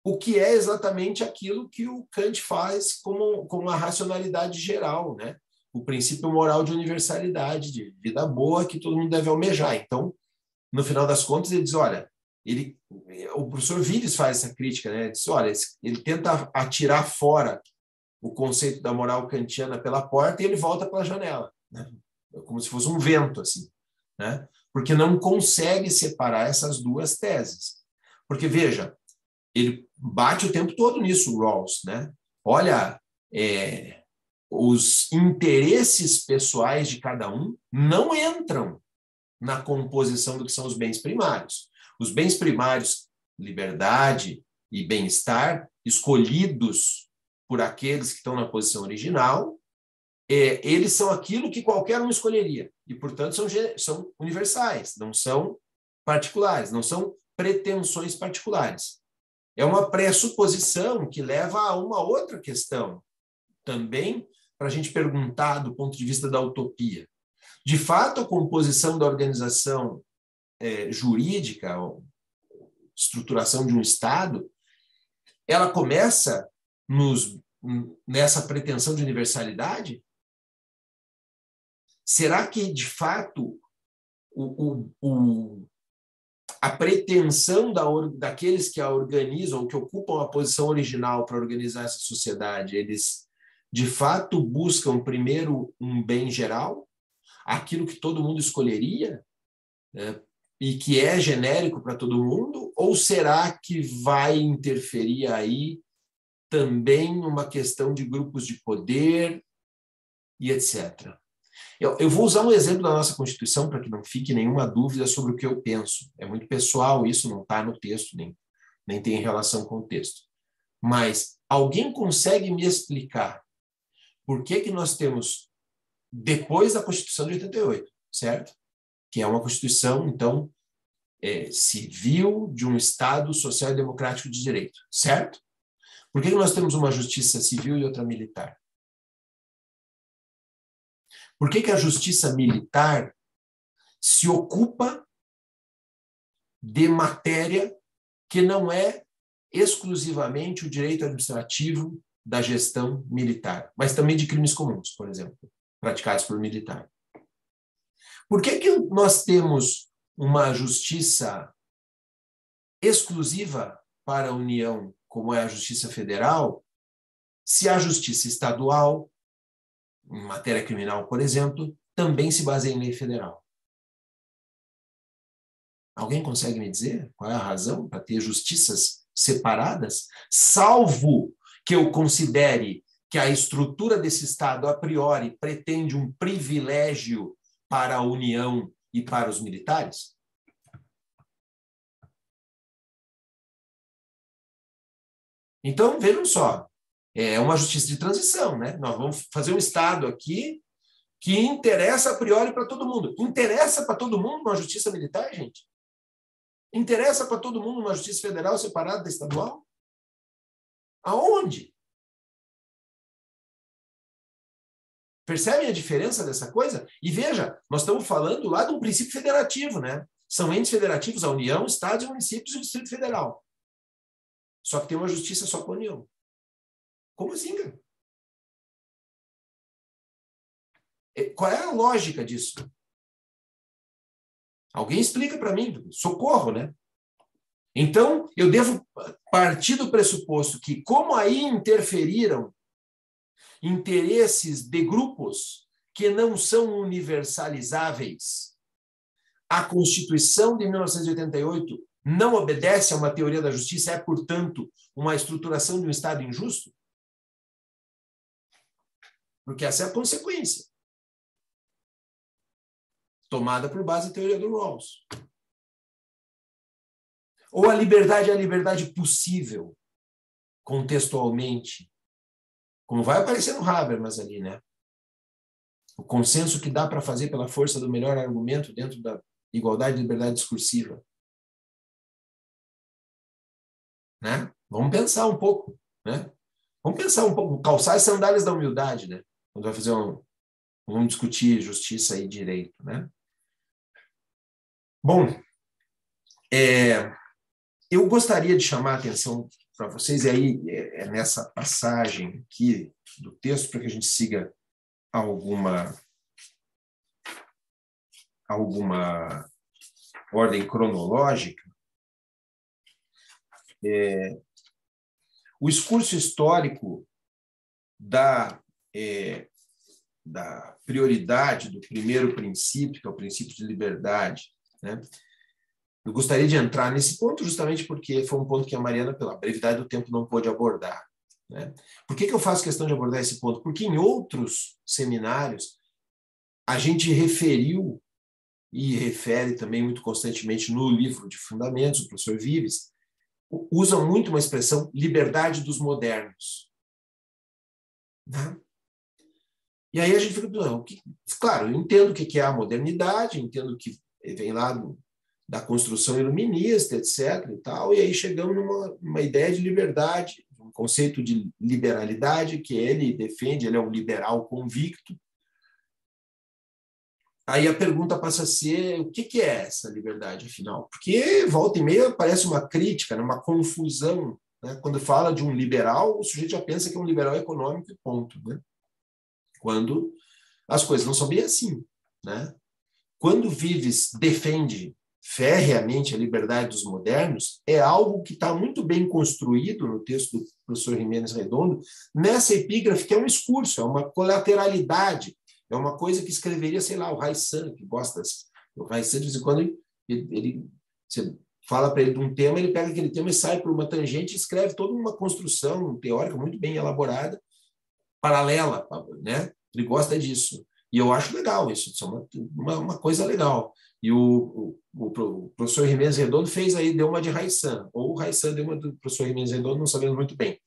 o que é exatamente aquilo que o Kant faz como a racionalidade geral, né? O princípio moral de universalidade, de vida boa, que todo mundo deve almejar. Então, no final das contas, ele diz, olha, o professor Vives faz essa crítica, né? Ele diz, olha, ele tenta atirar fora o conceito da moral kantiana pela porta e ele volta pela janela, né? Como se fosse um vento, assim, né? Porque não consegue separar essas duas teses. Porque, veja, ele bate o tempo todo nisso, o Rawls, né? Olha, os interesses pessoais de cada um não entram na composição do que são os bens primários. Os bens primários, liberdade e bem-estar, escolhidos por aqueles que estão na posição original, eles são aquilo que qualquer um escolheria. E, portanto, são universais, não são particulares, não são pretensões particulares. É uma pressuposição que leva a uma outra questão também para a gente perguntar do ponto de vista da utopia. De fato, a composição da organização jurídica, a estruturação de um Estado, ela começa nessa pretensão de universalidade? Será que, de fato, a pretensão daqueles que a organizam, que ocupam a posição original para organizar essa sociedade, eles, de fato, buscam primeiro um bem geral? Aquilo que todo mundo escolheria, e que é genérico para todo mundo, ou será que vai interferir aí também uma questão de grupos de poder e etc. Eu vou usar um exemplo da nossa Constituição para que não fique nenhuma dúvida sobre o que eu penso. É muito pessoal, isso não está no texto, nem tem relação com o texto. Mas alguém consegue me explicar por que nós temos, depois da Constituição de 88, certo? Que é uma Constituição, então, civil de um Estado social e democrático de direito, certo? Por que nós temos uma justiça civil e outra militar? Por que a justiça militar se ocupa de matéria que não é exclusivamente o direito administrativo da gestão militar, mas também de crimes comuns, por exemplo, praticados por militar? Por que nós temos uma justiça exclusiva para a União, como é a Justiça Federal, se a Justiça Estadual, em matéria criminal, por exemplo, também se baseia em lei federal? Alguém consegue me dizer qual é a razão para ter justiças separadas, salvo que eu considere que a estrutura desse Estado, a priori, pretende um privilégio para a União e para os militares? Então, vejam só, é uma justiça de transição, né? Nós vamos fazer um Estado aqui que interessa a priori para todo mundo. Interessa para todo mundo uma justiça militar, gente? Interessa para todo mundo uma justiça federal separada da estadual? Aonde? Percebem a diferença dessa coisa? E veja, nós estamos falando lá de um princípio federativo, né? São entes federativos, a União, Estados, municípios e o Distrito Federal. Só que tem uma justiça só para a União. Como assim, cara? Qual é a lógica disso? Alguém explica para mim. Socorro, né? Então, eu devo partir do pressuposto que, como aí interferiram interesses de grupos que não são universalizáveis, a Constituição de 1988 não obedece a uma teoria da justiça, é, portanto, uma estruturação de um Estado injusto? Porque essa é a consequência, tomada por base da teoria do Rawls. Ou a liberdade é a liberdade possível, contextualmente, como vai aparecer no Habermas ali, né? O consenso que dá para fazer pela força do melhor argumento dentro da igualdade e liberdade discursiva. Né? Vamos pensar um pouco, né? Vamos pensar um pouco, calçar as sandálias da humildade, né? Quando vai fazer vamos discutir justiça e direito, né? Bom, eu gostaria de chamar a atenção para vocês, e aí é nessa passagem aqui do texto, para que a gente siga alguma ordem cronológica. O esforço histórico da prioridade do primeiro princípio, que é o princípio de liberdade, né? Eu gostaria de entrar nesse ponto justamente porque foi um ponto que a Mariana, pela brevidade do tempo, não pôde abordar, né? Por que eu faço questão de abordar esse ponto? Porque em outros seminários a gente referiu e refere também muito constantemente no livro de Fundamentos, o professor Vives, usa muito uma expressão liberdade dos modernos. Né? E aí a gente fica pensando, claro, eu entendo o que é a modernidade, entendo que vem lá da construção iluminista, etc. e tal, e aí chegamos numa ideia de liberdade, um conceito de liberalidade que ele defende, ele é um liberal convicto. Aí a pergunta passa a ser, o que é essa liberdade, afinal? Porque, volta e meia, parece uma crítica, né, uma confusão. Né? Quando fala de um liberal, o sujeito já pensa que é um liberal econômico e ponto. Né? Quando as coisas não são bem assim. Né? Quando Vives defende ferreamente a liberdade dos modernos, é algo que está muito bem construído no texto do professor Ximenes Redondo, nessa epígrafe que é um discurso, é uma colateralidade, é uma coisa que escreveria, sei lá, o Raissan, que gosta, o Raissan de vez em quando Você fala para ele de um tema, ele pega aquele tema e sai por uma tangente e escreve toda uma construção teórica muito bem elaborada, paralela, né? Ele gosta disso. E eu acho legal isso é uma coisa legal. E o professor Jiménez Redondo fez aí, deu uma de Raissan, ou o Raissan deu uma do professor Jiménez Redondo, não sabemos muito bem.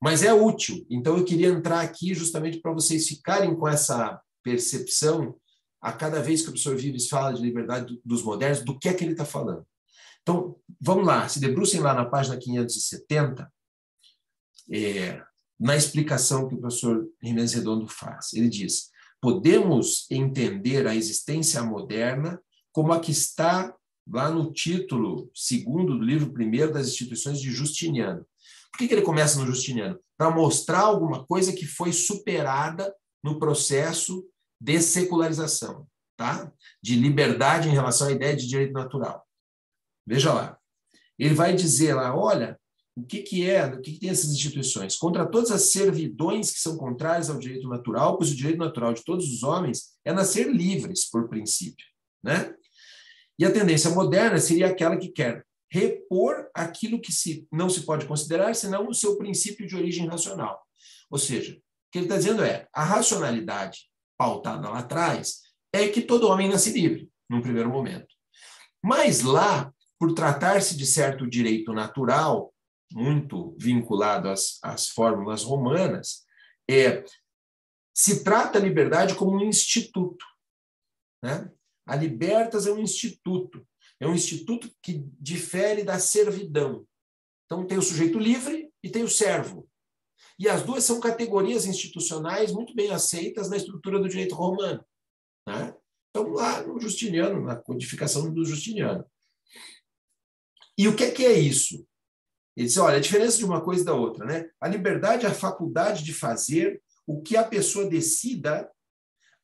Mas é útil. Então, eu queria entrar aqui justamente para vocês ficarem com essa percepção a cada vez que o professor Vives fala de liberdade dos modernos, do que é que ele está falando. Então, vamos lá, se debrucem lá na página 570, na explicação que o professor Jiménez Redondo faz. Ele diz: podemos entender a existência moderna como a que está lá no título 2º do livro 1º das instituições de Justiniano. Por que ele começa no Justiniano? Para mostrar alguma coisa que foi superada no processo de secularização, tá? De liberdade em relação à ideia de direito natural. Veja lá. Ele vai dizer lá, olha, o que tem essas instituições? Contra todas as servidões que são contrárias ao direito natural, pois o direito natural de todos os homens é nascer livres, por princípio, né? E a tendência moderna seria aquela que quer repor aquilo que não se pode considerar senão o seu princípio de origem racional. Ou seja, o que ele está dizendo é, a racionalidade pautada lá atrás é que todo homem nasce livre, num primeiro momento. Mas lá, por tratar-se de certo direito natural, muito vinculado às fórmulas romanas, se trata a liberdade como um instituto, né? A libertas é um instituto que difere da servidão. Então, tem o sujeito livre e tem o servo. E as duas são categorias institucionais muito bem aceitas na estrutura do direito romano, né? Então, lá no Justiniano, na codificação do Justiniano. E o que é isso? Ele diz, olha, a diferença de uma coisa e da outra, né? A liberdade é a faculdade de fazer o que a pessoa decida,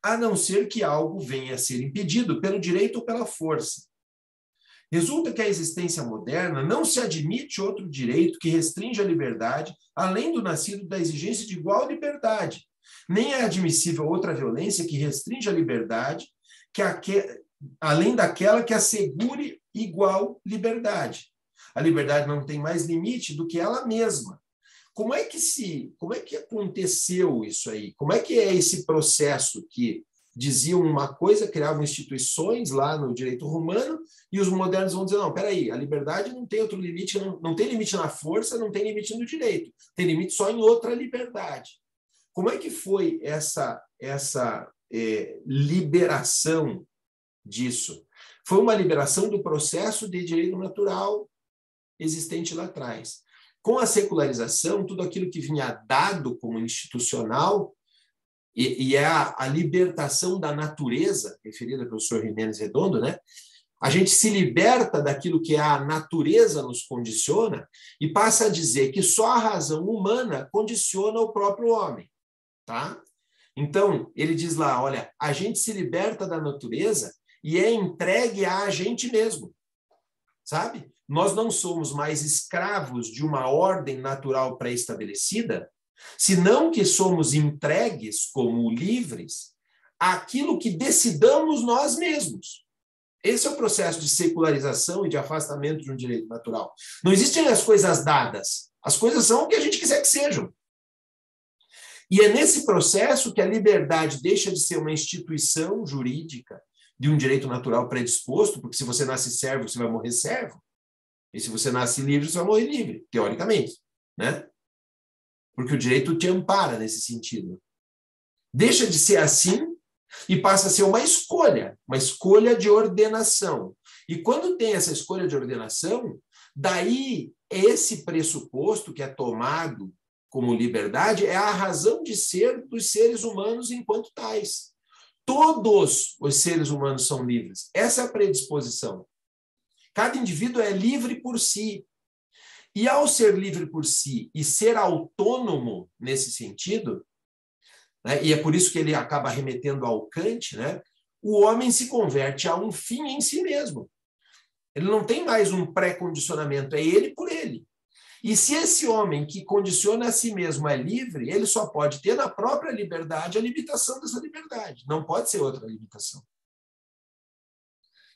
a não ser que algo venha a ser impedido pelo direito ou pela força. Resulta que a existência moderna não se admite outro direito que restringe a liberdade, além do nascido da exigência de igual liberdade. Nem é admissível outra violência que restringe a liberdade, além daquela que assegure igual liberdade. A liberdade não tem mais limite do que ela mesma. Como é que aconteceu isso aí? Como é que é esse processo que diziam uma coisa, criavam instituições lá no direito romano, e os modernos vão dizer, não, peraí, a liberdade não tem outro limite, não tem limite na força, não tem limite no direito, tem limite só em outra liberdade. Como é que foi essa liberação disso? Foi uma liberação do processo de direito natural existente lá atrás. Com a secularização, tudo aquilo que vinha dado como institucional, e é a libertação da natureza, referida pelo professor Jiménez Redondo, né? A gente se liberta daquilo que a natureza nos condiciona e passa a dizer que só a razão humana condiciona o próprio homem, tá? Então, ele diz lá, olha, a gente se liberta da natureza e é entregue a gente mesmo, sabe? Nós não somos mais escravos de uma ordem natural pré-estabelecida, senão que somos entregues como livres àquilo que decidamos nós mesmos. Esse é o processo de secularização e de afastamento de um direito natural. Não existem as coisas dadas. As coisas são o que a gente quiser que sejam. E é nesse processo que a liberdade deixa de ser uma instituição jurídica de um direito natural predisposto, porque se você nasce servo, você vai morrer servo. E se você nasce livre, você vai morrer livre, teoricamente, né? Porque o direito te ampara nesse sentido. Deixa de ser assim e passa a ser uma escolha de ordenação. E quando tem essa escolha de ordenação, daí esse pressuposto que é tomado como liberdade é a razão de ser dos seres humanos enquanto tais. Todos os seres humanos são livres. Essa é a predisposição. Cada indivíduo é livre por si. E ao ser livre por si e ser autônomo nesse sentido, né, e é por isso que ele acaba remetendo ao Kant, né, o homem se converte a um fim em si mesmo. Ele não tem mais um pré-condicionamento, é ele por ele. E se esse homem que condiciona a si mesmo é livre, ele só pode ter na própria liberdade a limitação dessa liberdade. Não pode ser outra limitação.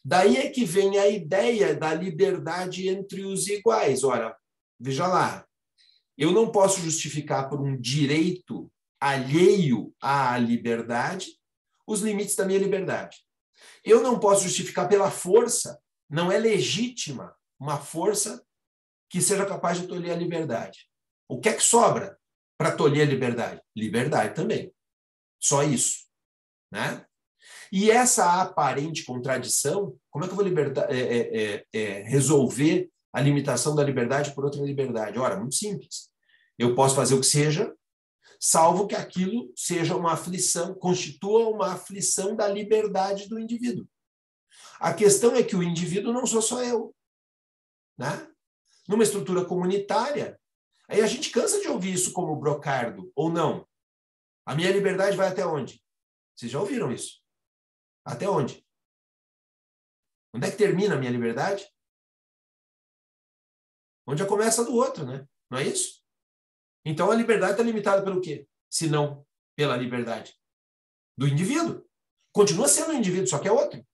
Daí é que vem a ideia da liberdade entre os iguais. Ora, veja lá, eu não posso justificar por um direito alheio à liberdade os limites da minha liberdade. Eu não posso justificar pela força, não é legítima uma força que seja capaz de tolher a liberdade. O que é que sobra para tolher a liberdade? Liberdade também. Só isso, né? E essa aparente contradição, como é que eu vou resolver a limitação da liberdade por outra liberdade? Ora, muito simples. Eu posso fazer o que seja, salvo que aquilo seja uma aflição, constitua uma aflição da liberdade do indivíduo. A questão é que o indivíduo não sou só eu, né? Numa estrutura comunitária, aí a gente cansa de ouvir isso como brocardo, ou não. A minha liberdade vai até onde? Vocês já ouviram isso? Até onde? Onde é que termina a minha liberdade? Onde já começa a do outro, né? Não é isso? Então a liberdade está limitada pelo quê? Se não pela liberdade do indivíduo. Continua sendo um indivíduo, só que é outro,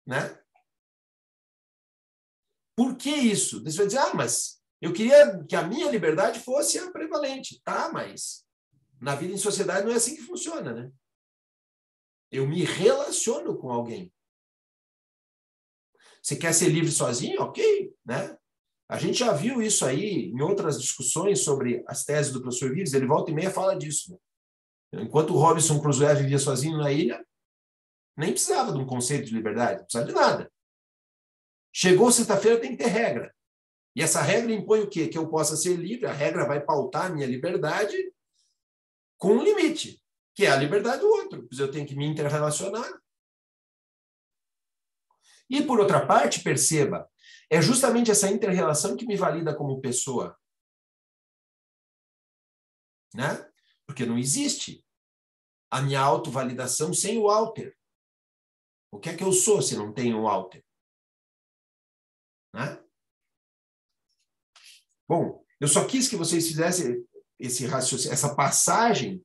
né? Por que isso? Você vai dizer, mas eu queria que a minha liberdade fosse a prevalente. Tá, mas na vida em sociedade não é assim que funciona, né? Eu me relaciono com alguém. Você quer ser livre sozinho? Ok, né? A gente já viu isso aí em outras discussões sobre as teses do professor Vives, ele volta e meia fala disso. Né? Enquanto o Robinson Crusoe vivia sozinho na ilha, nem precisava de um conceito de liberdade, não precisava de nada. Chegou sexta-feira, tem que ter regra. E essa regra impõe o quê? Que eu possa ser livre, a regra vai pautar a minha liberdade com um limite, que é a liberdade do outro, pois eu tenho que me interrelacionar. E, por outra parte, perceba, é justamente essa inter-relação que me valida como pessoa. Né? Porque não existe a minha autovalidação sem o alter. O que é que eu sou se não tenho o alter? Né? Bom, eu só quis que vocês fizessem esse raciocínio, essa passagem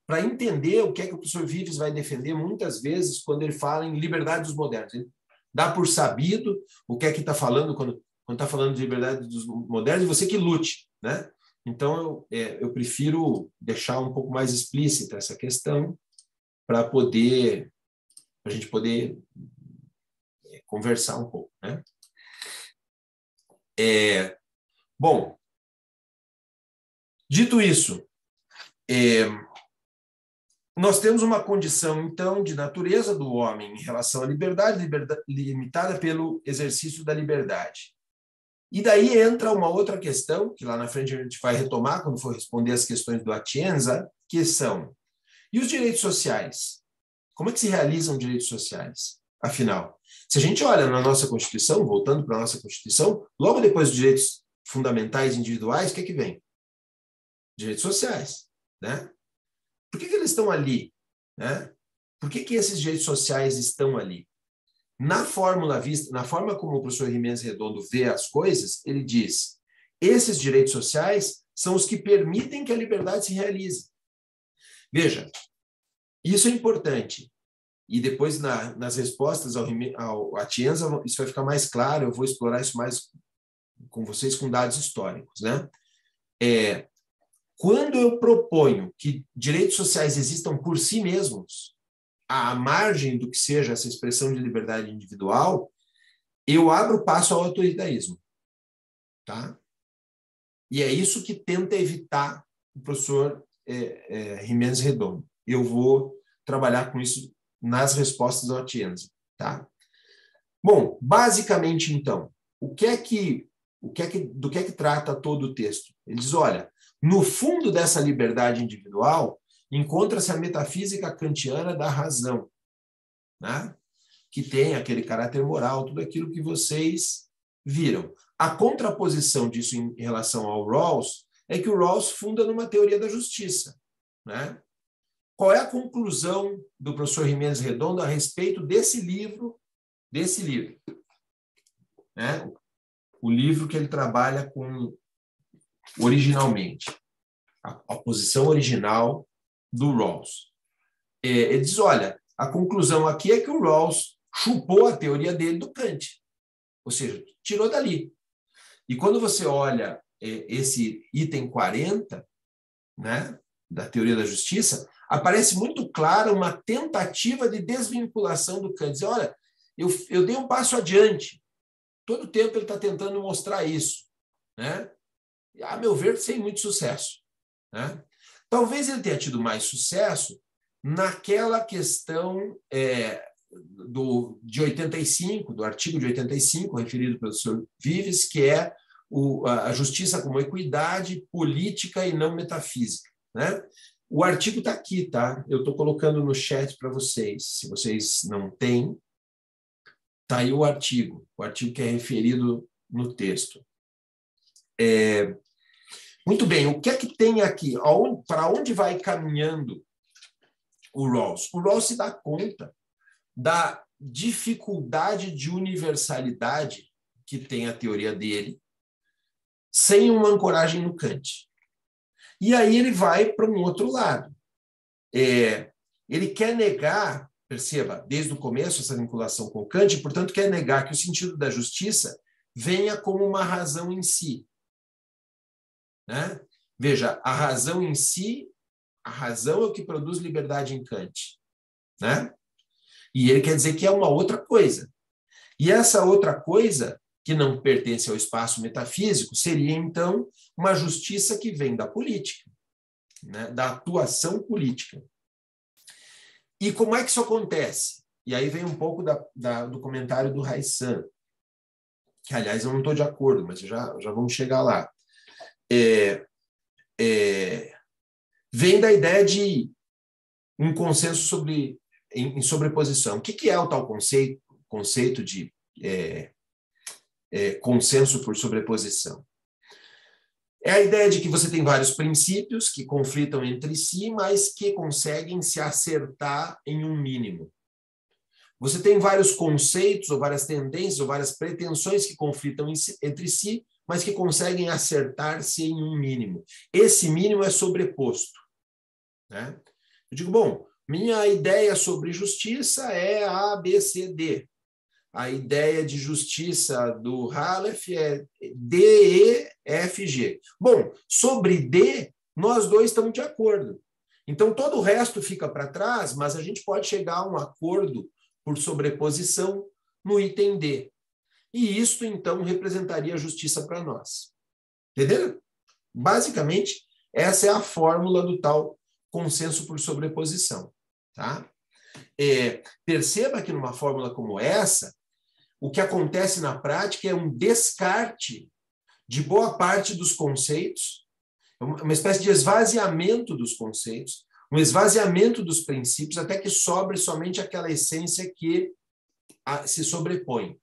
para entender o que é que o professor Vives vai defender muitas vezes quando ele fala em liberdade dos modernos. Ele dá por sabido o que é que está falando quando está falando de liberdade dos modernos, e você que lute, né? Então, eu prefiro deixar um pouco mais explícita essa questão para a gente poder conversar um pouco, né? Bom, dito isso, nós temos uma condição, então, de natureza do homem em relação à liberdade limitada pelo exercício da liberdade. E daí entra uma outra questão, que lá na frente a gente vai retomar quando for responder as questões do Atienza, que são, e os direitos sociais? Como é que se realizam direitos sociais? Afinal, se a gente olha na nossa Constituição, voltando para a nossa Constituição, logo depois dos direitos fundamentais individuais, o que é que vem? Direitos sociais, né? Por que eles estão ali? Né? Por que esses direitos sociais estão ali? Na fórmula vista, na forma como o professor Jiménez Redondo vê as coisas, ele diz: esses direitos sociais são os que permitem que a liberdade se realize. Veja, isso é importante. E depois, nas respostas ao Atienza, isso vai ficar mais claro, eu vou explorar isso mais com vocês com dados históricos, né? Quando eu proponho que direitos sociais existam por si mesmos, à margem do que seja essa expressão de liberdade individual, eu abro passo ao autoritarismo. Tá? E é isso que tenta evitar o professor Jiménez Redondo. Eu vou trabalhar com isso nas respostas ao Atienza. Tá? Bom, basicamente, então, do que é que trata todo o texto? Ele diz, olha, no fundo dessa liberdade individual, encontra-se a metafísica kantiana da razão, né? Que tem aquele caráter moral, tudo aquilo que vocês viram. A contraposição disso em relação ao Rawls é que o Rawls funda numa teoria da justiça. Né? Qual é a conclusão do professor Jiménez Redondo a respeito desse livro? Né? O livro que ele trabalha com originalmente, a posição original do Rawls. Ele diz, olha, a conclusão aqui é que o Rawls chupou a teoria dele do Kant, ou seja, tirou dali. E quando você olha esse item 40, né, da teoria da justiça, aparece muito clara uma tentativa de desvinculação do Kant. Dizer, olha, eu dei um passo adiante. Todo tempo ele está tentando mostrar isso, né? A meu ver, sem muito sucesso, né? Talvez ele tenha tido mais sucesso naquela questão de 85, do artigo de 85, referido pelo senhor Vives, que é a justiça como equidade política e não metafísica, né? O artigo está aqui, tá? Eu estou colocando no chat para vocês. Se vocês não têm, está aí o artigo que é referido no texto. Muito bem, o que é que tem aqui? Para onde vai caminhando o Rawls? O Rawls se dá conta da dificuldade de universalidade que tem a teoria dele, sem uma ancoragem no Kant. E aí ele vai para um outro lado. Ele quer negar, perceba, desde o começo essa vinculação com Kant, e, portanto, quer negar que o sentido da justiça venha como uma razão em si. Né? Veja, a razão em si, a razão é o que produz liberdade em Kant. Né? E ele quer dizer que é uma outra coisa. E essa outra coisa, que não pertence ao espaço metafísico, seria, então, uma justiça que vem da política, né? Da atuação política. E como é que isso acontece? E aí vem um pouco do comentário do Raissan, que, aliás, eu não estou de acordo, mas já vamos chegar lá. Vem da ideia de um consenso em sobreposição. O que é o tal conceito de consenso por sobreposição? É a ideia de que você tem vários princípios que conflitam entre si, mas que conseguem se acertar em um mínimo. Você tem vários conceitos, ou várias tendências, ou várias pretensões que conflitam entre si, mas que conseguem acertar-se em um mínimo. Esse mínimo é sobreposto. Né? Eu digo, bom, minha ideia sobre justiça é A, B, C, D. A ideia de justiça do Halef é D, E, F, G. Bom, sobre D, nós dois estamos de acordo. Então, todo o resto fica para trás, mas a gente pode chegar a um acordo por sobreposição no item D. E isto, então, representaria a justiça para nós. Entenderam? Basicamente, essa é a fórmula do tal consenso por sobreposição. Tá? Perceba que numa fórmula como essa, o que acontece na prática é um descarte de boa parte dos conceitos, uma espécie de esvaziamento dos conceitos, um esvaziamento dos princípios, até que sobre somente aquela essência que se sobrepõe.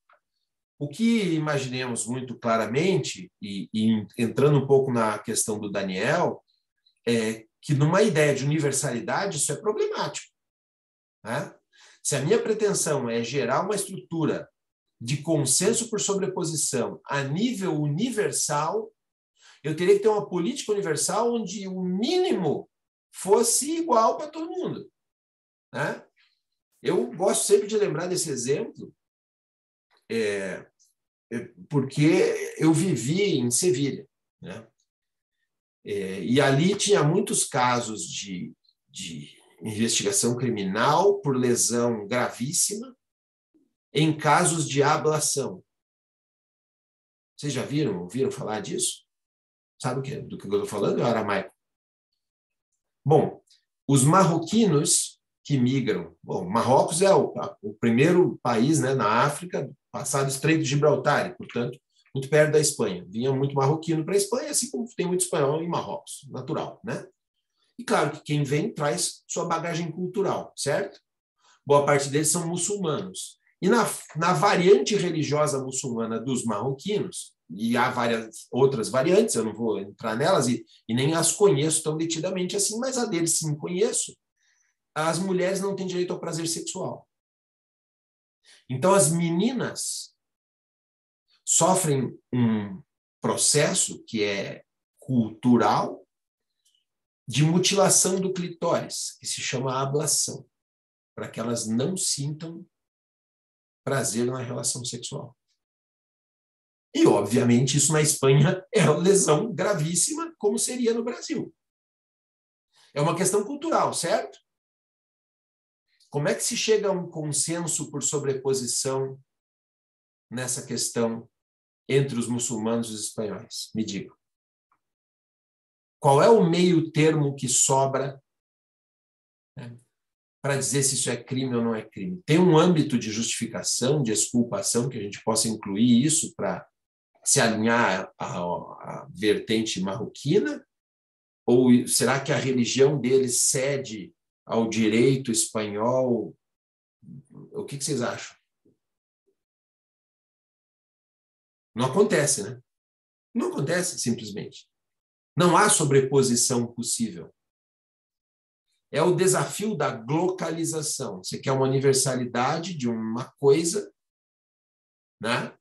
O que imaginemos muito claramente, e entrando um pouco na questão do Daniel, é que numa ideia de universalidade isso é problemático. Né? Se a minha pretensão é gerar uma estrutura de consenso por sobreposição a nível universal, eu teria que ter uma política universal onde o mínimo fosse igual para todo mundo. Né? Eu gosto sempre de lembrar desse exemplo, porque eu vivi em Sevilha. Né? E ali tinha muitos casos de investigação criminal por lesão gravíssima, em casos de ablação. Vocês já ouviram falar disso? Sabe do que eu estou falando? É o aramaico. Bom, os marroquinos que migram... Bom, Marrocos é o primeiro país, né, na África, passado o Estreito de Gibraltar, e, portanto, muito perto da Espanha. Vinha muito marroquino para a Espanha, assim como tem muito espanhol em Marrocos, natural, né? E claro que quem vem traz sua bagagem cultural, certo? Boa parte deles são muçulmanos. E na variante religiosa muçulmana dos marroquinos, e há várias outras variantes, eu não vou entrar nelas e nem as conheço tão detidamente assim, mas a deles sim conheço, as mulheres não têm direito ao prazer sexual. Então as meninas sofrem um processo que é cultural de mutilação do clitóris, que se chama ablação, para que elas não sintam prazer na relação sexual. E, obviamente, isso na Espanha é uma lesão gravíssima, como seria no Brasil. É uma questão cultural, certo? Como é que se chega a um consenso por sobreposição nessa questão entre os muçulmanos e os espanhóis? Me diga. Qual é o meio termo que sobra, né, para dizer se isso é crime ou não é crime? Tem um âmbito de justificação, de exculpação, que a gente possa incluir isso para se alinhar à vertente marroquina? Ou será que a religião deles cede ao direito espanhol? O que vocês acham? Não acontece, né? Não acontece, simplesmente. Não há sobreposição possível. É o desafio da globalização. Você quer uma universalidade de uma coisa, né,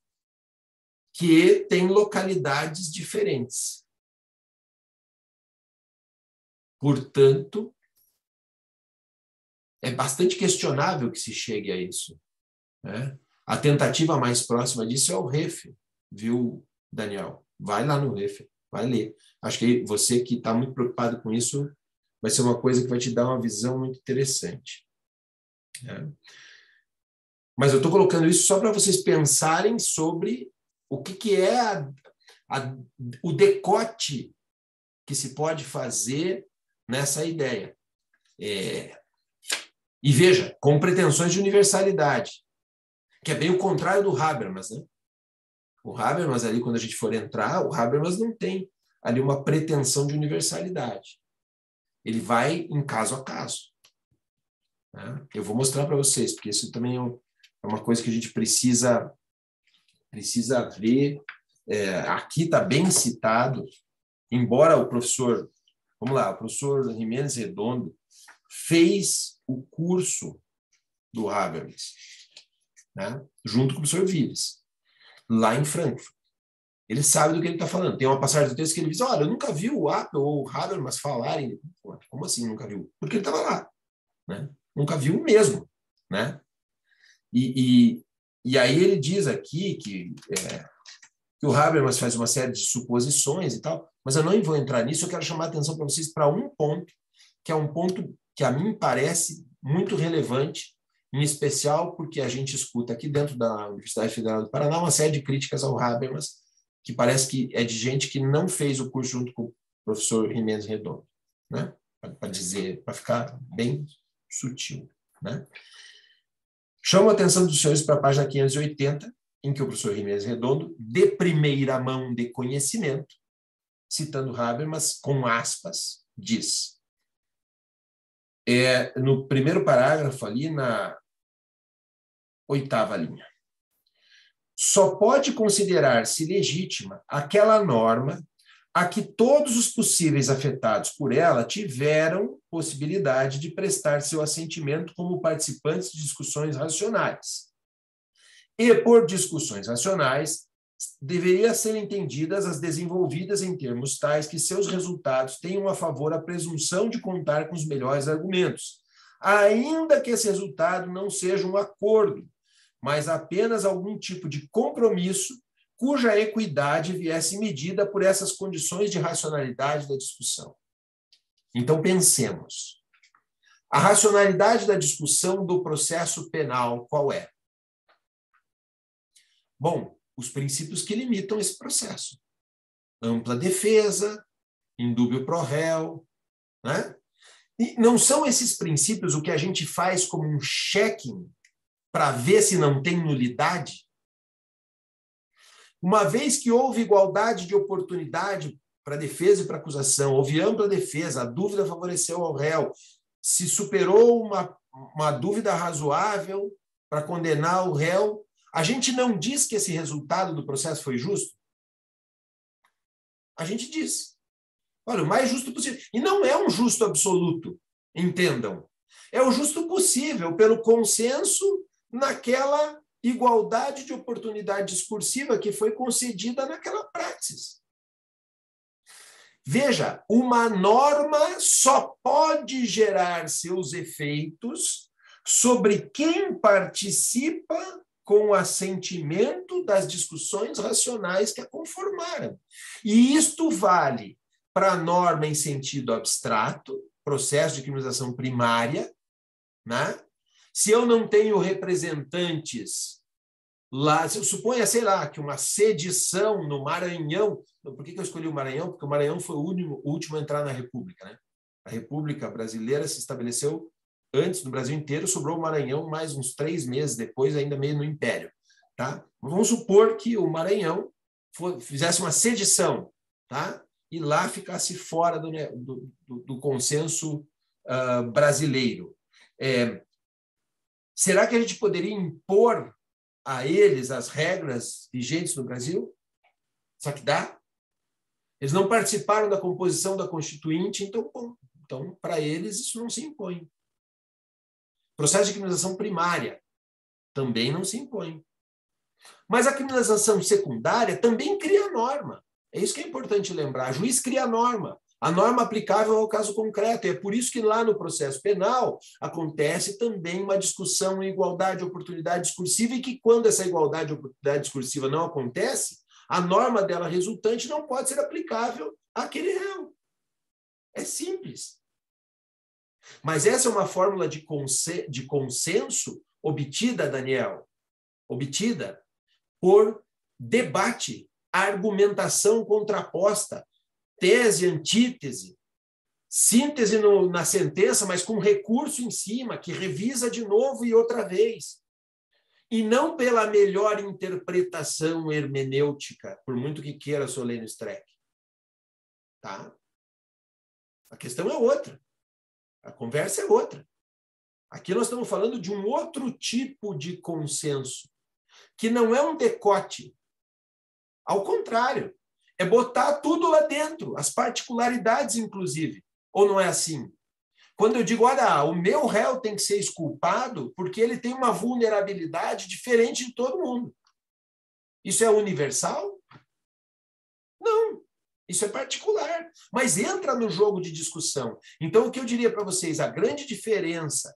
que tem localidades diferentes. Portanto, é bastante questionável que se chegue a isso, né? A tentativa mais próxima disso é o REF, viu, Daniel? Vai lá no REF, vai ler. Acho que você que está muito preocupado com isso vai ser uma coisa que vai te dar uma visão muito interessante, né? Mas eu estou colocando isso só para vocês pensarem sobre o que é o decote que se pode fazer nessa ideia. E veja, com pretensões de universalidade, que é bem o contrário do Habermas, né? O Habermas ali, quando a gente for entrar, o Habermas não tem ali uma pretensão de universalidade. Ele vai em caso a caso, né? Eu vou mostrar para vocês, porque isso também é uma coisa que a gente precisa ver. Aqui está bem citado, embora o professor, vamos lá, o professor Jiménez Redondo fez o curso do Habermas, né, junto com o professor Vives, lá em Frankfurt. Ele sabe do que ele está falando. Tem uma passagem do texto que ele diz: olha, eu nunca vi o Apple ou o Habermas falarem. Como assim nunca viu? Porque ele estava lá, né? Nunca viu mesmo, né? E aí ele diz aqui que o Habermas faz uma série de suposições e tal, mas eu não vou entrar nisso. Eu quero chamar a atenção para vocês para um ponto, que é um ponto que a mim parece muito relevante, em especial porque a gente escuta aqui dentro da Universidade Federal do Paraná uma série de críticas ao Habermas, que parece que é de gente que não fez o curso junto com o professor Jiménez Redondo, né? Para ficar bem sutil, né? Chamo a atenção dos senhores para a página 580, em que o professor Jiménez Redondo, de primeira mão de conhecimento, citando Habermas, com aspas, diz, no primeiro parágrafo ali, na 8ª linha, só pode considerar-se legítima aquela norma a que todos os possíveis afetados por ela tiveram possibilidade de prestar seu assentimento como participantes de discussões racionais. E, por discussões racionais, deveria ser entendidas as desenvolvidas em termos tais que seus resultados tenham a favor a presunção de contar com os melhores argumentos, ainda que esse resultado não seja um acordo, mas apenas algum tipo de compromisso cuja equidade viesse medida por essas condições de racionalidade da discussão. Então, pensemos. A racionalidade da discussão do processo penal, qual é? Bom, os princípios que limitam esse processo. Ampla defesa, indúbio pro réu, né? E não são esses princípios o que a gente faz como um checking para ver se não tem nulidade? Uma vez que houve igualdade de oportunidade para defesa e para acusação, houve ampla defesa, a dúvida favoreceu ao réu, se superou uma dúvida razoável para condenar o réu, a gente não diz que esse resultado do processo foi justo? A gente diz. Olha, o mais justo possível. E não é um justo absoluto, entendam. É o justo possível, pelo consenso naquela igualdade de oportunidade discursiva que foi concedida naquela praxis. Veja, uma norma só pode gerar seus efeitos sobre quem participa com o assentimento das discussões racionais que a conformaram. E isto vale para a norma em sentido abstrato, processo de criminalização primária, né? Se eu não tenho representantes lá, suponha, sei lá, que uma sedição no Maranhão, por que eu escolhi o Maranhão? Porque o Maranhão foi o último a entrar na República, né? A República Brasileira se estabeleceu antes do Brasil inteiro, sobrou o Maranhão mais uns 3 meses depois, ainda meio no Império. Tá? Vamos supor que o Maranhão fizesse uma sedição, tá? E lá ficasse fora do consenso brasileiro. Será que a gente poderia impor a eles as regras vigentes no Brasil? Será que dá? Eles não participaram da composição da Constituinte, então, bom, então para eles isso não se impõe. Processo de criminalização primária também não se impõe. Mas a criminalização secundária também cria norma. É isso que é importante lembrar. O juiz cria a norma aplicável ao caso concreto. E é por isso que lá no processo penal acontece também uma discussão em igualdade de oportunidade discursiva e que quando essa igualdade de oportunidade discursiva não acontece, a norma dela resultante não pode ser aplicável àquele réu. É simples. Mas essa é uma fórmula de consenso obtida, Daniel, obtida por debate, argumentação contraposta, tese, antítese, síntese na sentença, mas com recurso em cima, que revisa de novo e outra vez. E não pela melhor interpretação hermenêutica, por muito que queira Solene Streck. Tá? A questão é outra. A conversa é outra. Aqui nós estamos falando de um outro tipo de consenso, que não é um decote. Ao contrário, é botar tudo lá dentro, as particularidades, inclusive. Ou não é assim? Quando eu digo, olha, o meu réu tem que ser exculpado porque ele tem uma vulnerabilidade diferente de todo mundo. Isso é universal? Não. Isso é particular, mas entra no jogo de discussão. Então, o que eu diria para vocês, a grande diferença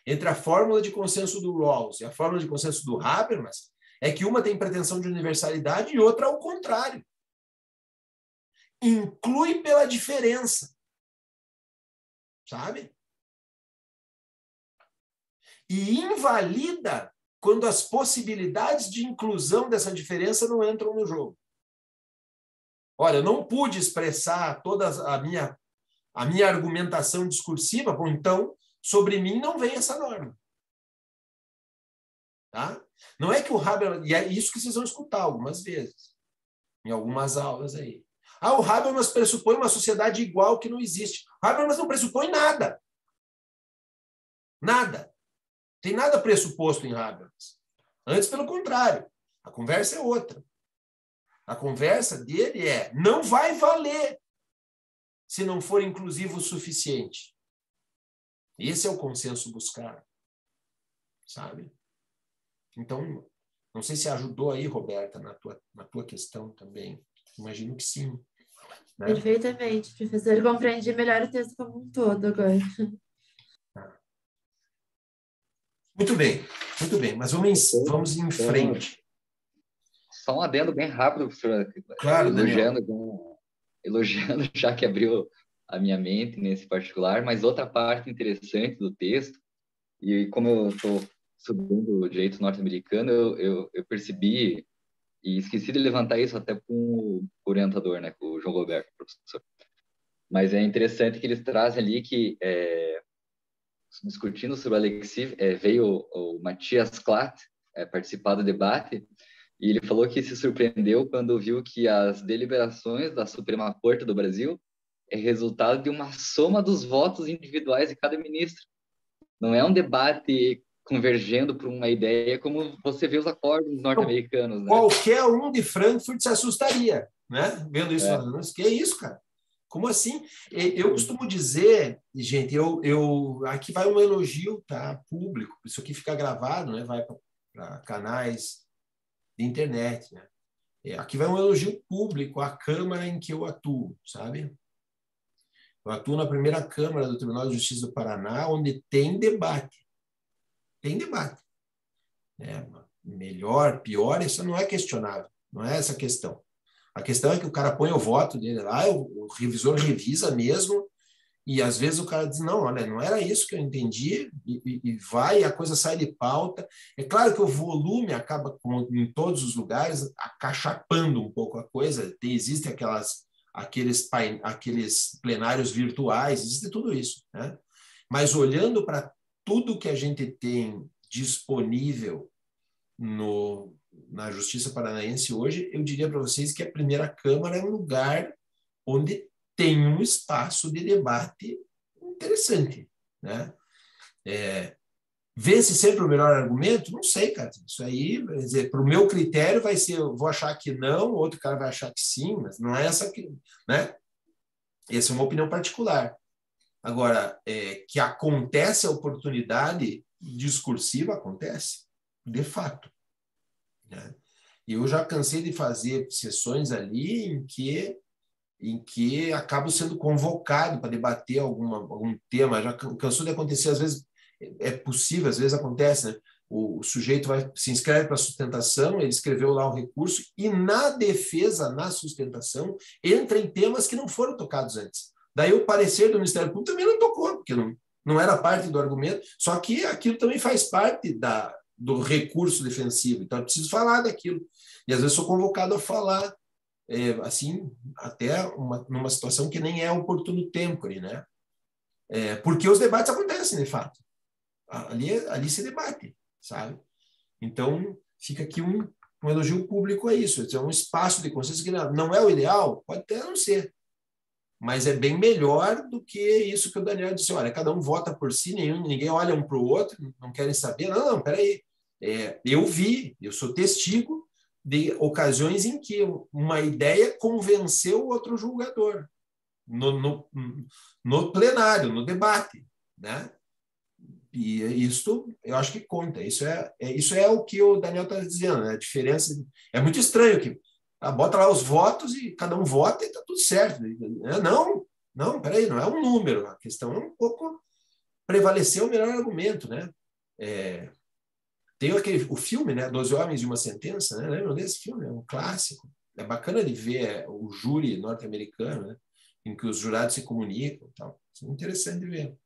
entre a fórmula de consenso do Rawls e a fórmula de consenso do Habermas é que uma tem pretensão de universalidade e outra ao contrário. Inclui pela diferença. Sabe? E invalida quando as possibilidades de inclusão dessa diferença não entram no jogo. Olha, eu não pude expressar toda a minha argumentação discursiva, bom, então, sobre mim não vem essa norma. Tá? Não é que o Habermas... E é isso que vocês vão escutar algumas vezes, em algumas aulas aí. O Habermas pressupõe uma sociedade igual que não existe. O Habermas não pressupõe nada. Nada. Tem nada pressuposto em Habermas. Antes, pelo contrário. A conversa é outra. A conversa dele é, não vai valer se não for inclusivo o suficiente. Esse é o consenso buscado. Sabe? Então, não sei se ajudou aí, Roberta, na tua questão também. Imagino que sim. Né? Perfeitamente, professor. Eu compreendi melhor o texto como um todo agora. Muito bem, mas vamos em frente. Só um adendo bem rápido, professor. Claro, elogiando, já que abriu a minha mente nesse particular, mas outra parte interessante do texto, e como eu estou estudando o direito norte-americano, eu percebi, e esqueci de levantar isso até com o orientador, né, com o João Roberto, professor. Mas é interessante que eles trazem ali que, discutindo sobre o Alexis, veio o Matias Klatt participar do debate, e ele falou que se surpreendeu quando viu que as deliberações da Suprema Corte do Brasil é resultado de uma soma dos votos individuais de cada ministro. Não é um debate convergendo para uma ideia como você vê os acordos norte-americanos. Né? Qualquer um de Frankfurt se assustaria, né? Vendo isso. Que é isso, cara? Como assim? Eu costumo dizer, gente, aqui vai um elogio, tá? Público. Isso aqui fica gravado, né? Vai para canais de internet, né? Aqui vai um elogio público à Câmara em que eu atuo, sabe? Eu atuo na primeira Câmara do Tribunal de Justiça do Paraná, onde tem debate. Tem debate. melhor, pior, isso não é questionável, não é essa a questão. A questão é que o cara põe o voto dele lá, o revisor revisa mesmo, e às vezes o cara diz, não, olha, não era isso que eu entendi, e vai, a coisa sai de pauta. É claro que o volume acaba, como em todos os lugares, acachapando um pouco a coisa. Existem aqueles plenários virtuais, existe tudo isso, né? Mas olhando para tudo que a gente tem disponível na Justiça Paranaense hoje, eu diria para vocês que a primeira Câmara é um lugar onde tem um espaço de debate interessante, né? Vence sempre o melhor argumento? Não sei, cara. Isso aí, quer dizer, para o meu critério vai ser, eu vou achar que não, outro cara vai achar que sim, mas não é essa que, né? Essa é uma opinião particular. Agora, que acontece a oportunidade discursiva, acontece, de fato, né? E eu já cansei de fazer sessões ali em que acabo sendo convocado para debater algum tema. Já cansou de acontecer, às vezes é possível, às vezes acontece, né? O sujeito se inscreve para a sustentação, ele escreveu lá o recurso, e na defesa, na sustentação, entra em temas que não foram tocados antes. Daí o parecer do Ministério Público também não tocou, porque não era parte do argumento, só que aquilo também faz parte do recurso defensivo, então é preciso falar daquilo. E às vezes sou convocado a falar, assim, até numa situação que nem é oportuno tempo, né? Porque os debates acontecem, de fato. Ali se debate, sabe? Então, fica aqui um elogio público a isso. É um espaço de consciência que não é o ideal, pode até não ser, mas é bem melhor do que isso que o Daniel disse. Olha, cada um vota por si, ninguém olha um para o outro, não querem saber. Não, peraí. Eu sou testigo de ocasiões em que uma ideia convenceu o outro julgador no plenário, no debate, né? E isso eu acho que conta. Isso é o que o Daniel está dizendo, né? A diferença é muito estranho que bota lá os votos e cada um vota e está tudo certo. Não, peraí, não é um número. A questão é um pouco prevalecer o melhor argumento, né? Tem o filme, né? 12 Homens e uma Sentença, né? Lembram desse filme? É um clássico. É bacana de ver o júri norte-americano, né? Em que os jurados se comunicam e tal. Isso é interessante de ver.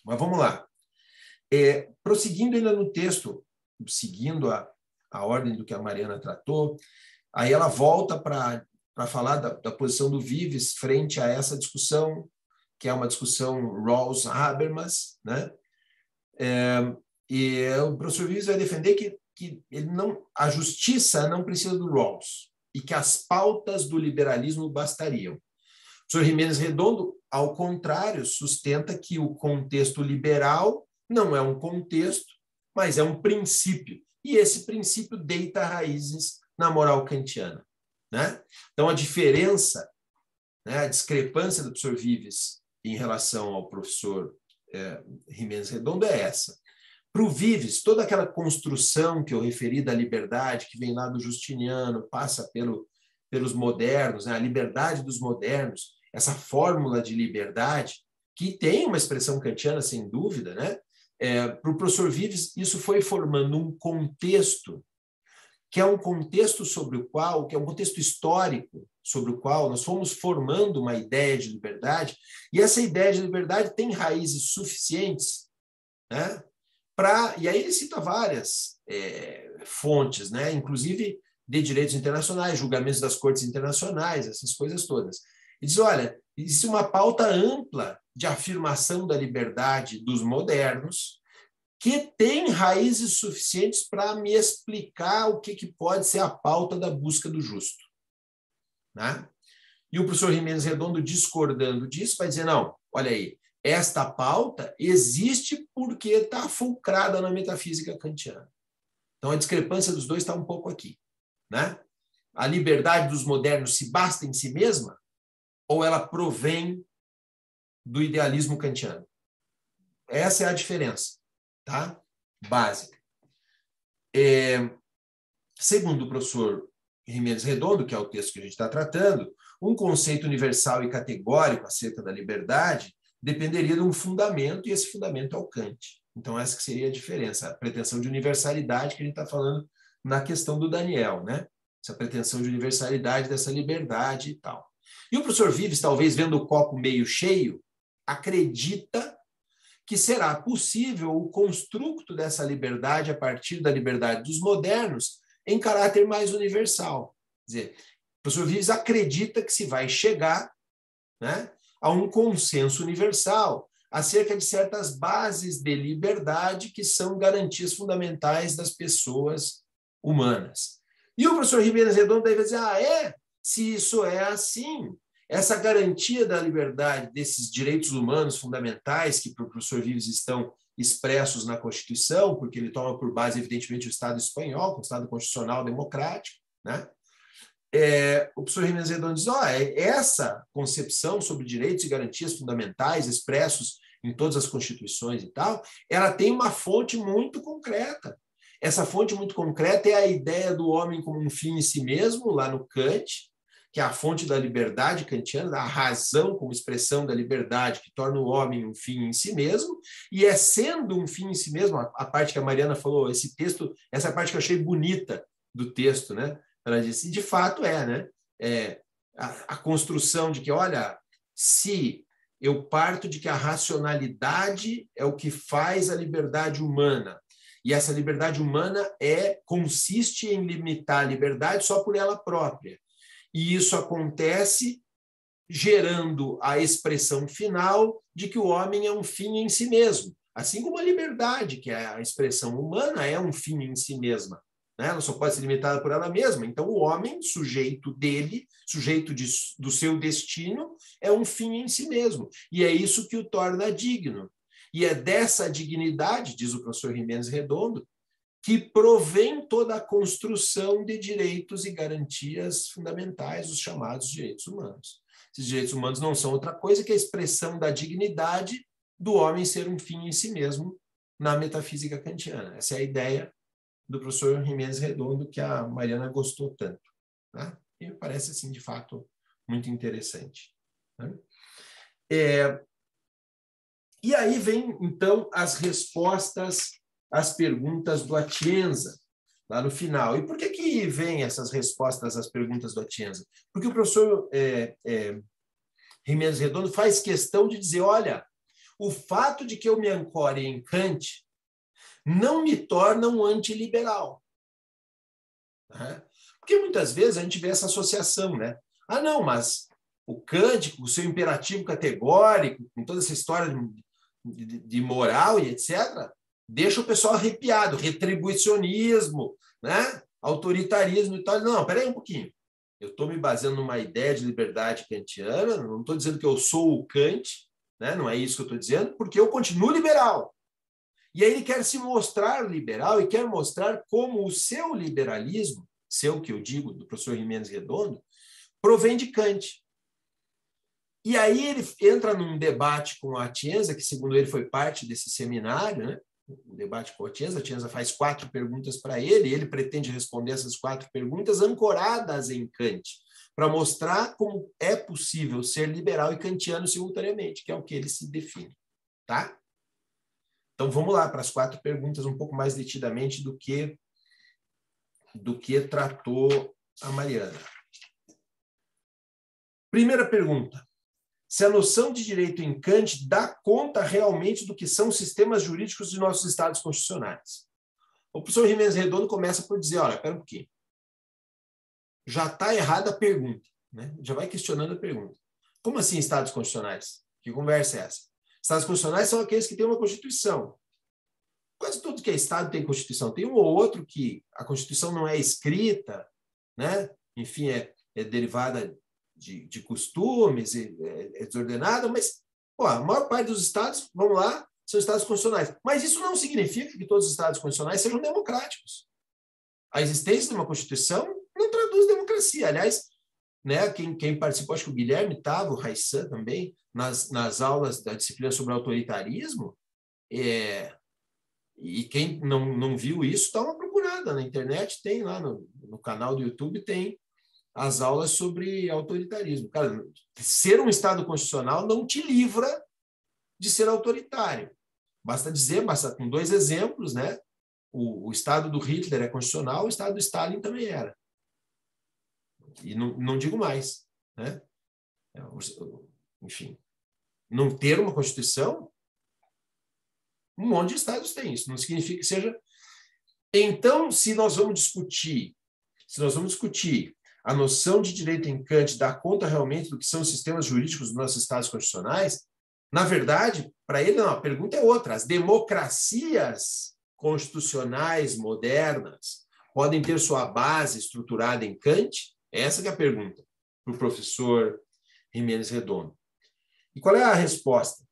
Mas vamos lá. Prosseguindo ainda no texto, seguindo a ordem do que a Mariana tratou, aí ela volta para falar da posição do Vives frente a essa discussão, que é uma discussão Rawls-Habermas, né? E o professor Vives vai defender que a justiça não precisa do Rawls e que as pautas do liberalismo bastariam. O professor Giménez Redondo, ao contrário, sustenta que o contexto liberal não é um contexto, mas é um princípio. E esse princípio deita raízes na moral kantiana, né? Então, a diferença, né, a discrepância do professor Vives em relação ao professor Giménez Redondo é essa. Para o Vives, toda aquela construção que eu referi da liberdade, que vem lá do Justiniano, passa pelos modernos, né, a liberdade dos modernos, essa fórmula de liberdade, que tem uma expressão kantiana, sem dúvida, né? Para o professor Vives, isso foi formando um contexto, que é um contexto que é um contexto histórico, sobre o qual nós fomos formando uma ideia de liberdade, e essa ideia de liberdade tem raízes suficientes, né? E aí ele cita várias fontes, né? Inclusive de direitos internacionais, julgamentos das cortes internacionais, essas coisas todas. E diz, olha, existe uma pauta ampla de afirmação da liberdade dos modernos que tem raízes suficientes para me explicar o que pode ser a pauta da busca do justo, né? E o professor Giménez Redondo, discordando disso, vai dizer, não, olha aí, esta pauta existe porque está fulcrada na metafísica kantiana. Então, a discrepância dos dois está um pouco aqui, né? A liberdade dos modernos se basta em si mesma ou ela provém do idealismo kantiano? Essa é a diferença, tá? Básica. Segundo o professor Giménez Redondo, que é o texto que a gente está tratando, um conceito universal e categórico acerca da liberdade dependeria de um fundamento, e esse fundamento é o Kant. Então, essa que seria a diferença, a pretensão de universalidade que a gente está falando na questão do Daniel, né? Essa pretensão de universalidade dessa liberdade e tal. E o professor Vives, talvez vendo o copo meio cheio, acredita que será possível o construto dessa liberdade a partir da liberdade dos modernos em caráter mais universal. Quer dizer, o professor Vives acredita que se vai chegar, né, a um consenso universal acerca de certas bases de liberdade que são garantias fundamentais das pessoas humanas. E o professor Giménez Redondo daí vai dizer, se isso é assim, essa garantia da liberdade desses direitos humanos fundamentais que para o professor Vives estão expressos na Constituição, porque ele toma por base, evidentemente, o Estado espanhol, o Estado constitucional democrático, né? O professor Giménez Redondo diz, essa concepção sobre direitos e garantias fundamentais expressos em todas as constituições e tal, ela tem uma fonte muito concreta. Essa fonte muito concreta é a ideia do homem como um fim em si mesmo, lá no Kant, que é a fonte da liberdade kantiana, da razão como expressão da liberdade, que torna o homem um fim em si mesmo, e é sendo um fim em si mesmo, a parte que a Mariana falou, esse texto, essa parte que eu achei bonita do texto, né? Ela disse, de fato né? A construção de que, olha, se eu parto de que a racionalidade é o que faz a liberdade humana, e essa liberdade humana consiste em limitar a liberdade só por ela própria. E isso acontece gerando a expressão final de que o homem é um fim em si mesmo. Assim como a liberdade, que é a expressão humana, é um fim em si mesma. Né? Ela só pode ser limitada por ela mesma. Então, o homem, sujeito dele, sujeito do seu destino, é um fim em si mesmo. E é isso que o torna digno. E é dessa dignidade, diz o professor Giménez Redondo, que provém toda a construção de direitos e garantias fundamentais, os chamados direitos humanos. Esses direitos humanos não são outra coisa que a expressão da dignidade do homem ser um fim em si mesmo na metafísica kantiana. Essa é a ideia do professor Giménez Redondo, que a Mariana gostou tanto. Né? E me parece, assim, de fato, muito interessante. Né? E aí vem, então, as respostas às perguntas do Atienza, lá no final. E por que vem essas respostas às perguntas do Atienza? Porque o professor Giménez Redondo faz questão de dizer, olha, o fato de que eu me ancore em Kant não me torna um antiliberal. Né? Porque muitas vezes a gente vê essa associação, né? Não, mas o Kant, com o seu imperativo categórico, com toda essa história de moral e etc., deixa o pessoal arrepiado, retribuicionismo, né? Autoritarismo e tal. Não, peraí um pouquinho. Eu estou me baseando numa ideia de liberdade kantiana, não estou dizendo que eu sou o Kant, né? Não é isso que eu estou dizendo, porque eu continuo liberal. E aí ele quer se mostrar liberal e quer mostrar como o seu liberalismo, seu que eu digo, do professor Giménez Redondo, provém de Kant. E aí ele entra num debate com o Atienza, que segundo ele foi parte desse seminário, né? O debate com o Atienza faz 4 perguntas para ele, e ele pretende responder essas 4 perguntas ancoradas em Kant, para mostrar como é possível ser liberal e kantiano simultaneamente, que é o que ele se define. Tá? Então, vamos lá para as 4 perguntas um pouco mais detidamente do que tratou a Mariana. Primeira pergunta. Se a noção de direito em Kant dá conta realmente do que são os sistemas jurídicos de nossos estados constitucionais? O professor Giménez Redondo começa por dizer, olha, espera um pouquinho. Já está errada a pergunta. Né? Já vai questionando a pergunta. Como assim estados constitucionais? Que conversa é essa? Estados constitucionais são aqueles que têm uma Constituição. Quase tudo que é Estado tem Constituição. Tem um ou outro que a Constituição não é escrita, né? Enfim, é derivada de costumes, é desordenada, mas a maior parte dos Estados, vamos lá, são Estados constitucionais. Mas isso não significa que todos os Estados constitucionais sejam democráticos. A existência de uma Constituição não traduz democracia. Aliás, né, quem participou, acho que o Guilherme estava, o Raissan também, nas aulas da disciplina sobre autoritarismo, e quem não viu isso, dá uma procurada na internet, tem lá no canal do YouTube, tem as aulas sobre autoritarismo. Cara, ser um Estado constitucional não te livra de ser autoritário, Basta dizer, basta com 2 exemplos, né? O Estado do Hitler é constitucional, o Estado do Stalin também era. E não digo mais, né? Enfim, não ter uma Constituição, um monte de estados têm. Isso não significa que seja... Então, se nós vamos discutir a noção de direito em Kant, dar conta realmente do que são os sistemas jurídicos dos nossos estados constitucionais, na verdade, para ele, não, a pergunta é outra. As democracias constitucionais modernas podem ter sua base estruturada em Kant? Essa que é a pergunta para o professor Ximenes Redondo. E qual é a resposta?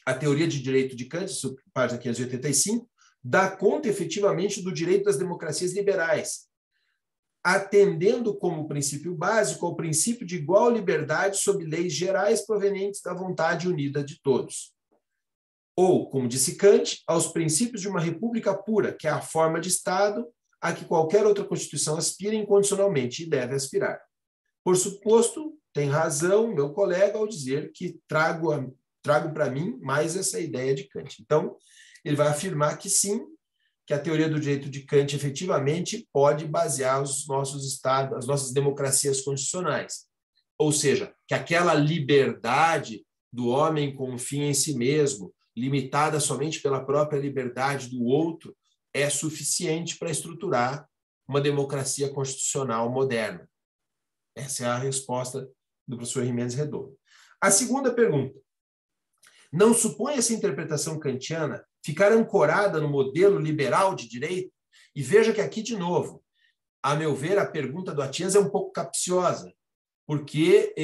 A teoria de direito de Kant, página 585, dá conta efetivamente do direito das democracias liberais, atendendo como princípio básico ao princípio de igual liberdade sob leis gerais provenientes da vontade unida de todos. Ou, como disse Kant, aos princípios de uma república pura, que é a forma de Estado a que qualquer outra Constituição aspira incondicionalmente e deve aspirar. Por suposto, tem razão meu colega ao dizer que trago para mim mais essa ideia de Kant. Então, ele vai afirmar que sim, que a teoria do direito de Kant efetivamente pode basear os nossos estados, as nossas democracias constitucionais. Ou seja, que aquela liberdade do homem como fim em si mesmo, limitada somente pela própria liberdade do outro, é suficiente para estruturar uma democracia constitucional moderna. Essa é a resposta do professor Ximenes Redondo. A segunda pergunta. Não supõe essa interpretação kantiana ficar ancorada no modelo liberal de direito? E veja que aqui, de novo, a meu ver, a pergunta do Atienza é um pouco capciosa, porque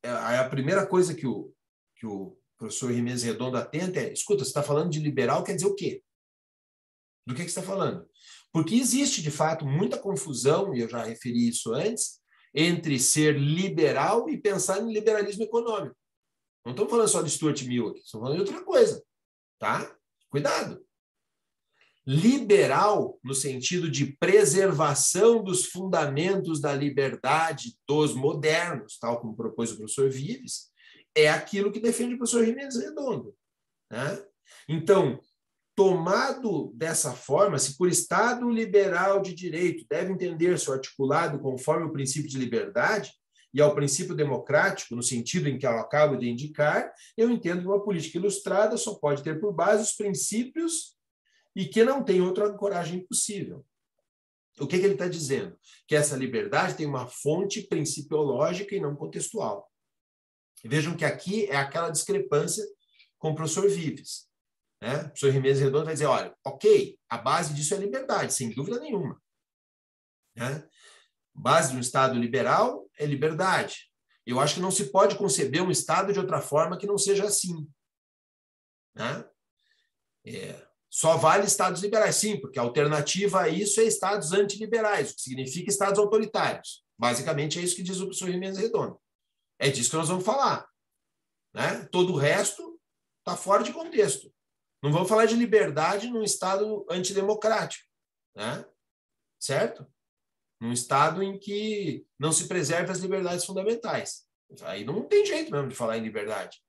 a primeira coisa que o professor Ximenes Redondo atenta é: escuta, você está falando de liberal, quer dizer o quê? Do que você está falando? Porque existe, de fato, muita confusão, e eu já referi isso antes, entre ser liberal e pensar em liberalismo econômico. Não estamos falando só de Stuart Mill aqui, estamos falando de outra coisa, tá? Cuidado. Liberal, no sentido de preservação dos fundamentos da liberdade dos modernos, tal como propôs o professor Vives, é aquilo que defende o professor Ximenes Redondo, né? Então, tomado dessa forma, se por Estado liberal de direito deve entender-se articulado conforme o princípio de liberdade e ao princípio democrático, no sentido em que eu acabo de indicar, eu entendo que uma política ilustrada só pode ter por base os princípios e que não tem outra ancoragem possível. O que ele está dizendo? Que essa liberdade tem uma fonte principiológica e não contextual. Vejam que aqui é aquela discrepância com o professor Vives. Né? O professor Ximenes Redondo vai dizer, olha, ok, a base disso é a liberdade, sem dúvida nenhuma. Né? Base de um Estado liberal é liberdade. Eu acho que não se pode conceber um Estado de outra forma que não seja assim. Né? Só vale Estados liberais, sim, porque a alternativa a isso é Estados antiliberais, o que significa Estados autoritários. Basicamente é isso que diz o professor Ximenes Redondo. É disso que nós vamos falar. Né? Todo o resto está fora de contexto. Não vamos falar de liberdade num Estado antidemocrático. Né? Certo? Num Estado em que não se preserva as liberdades fundamentais. Aí não tem jeito mesmo de falar em liberdade.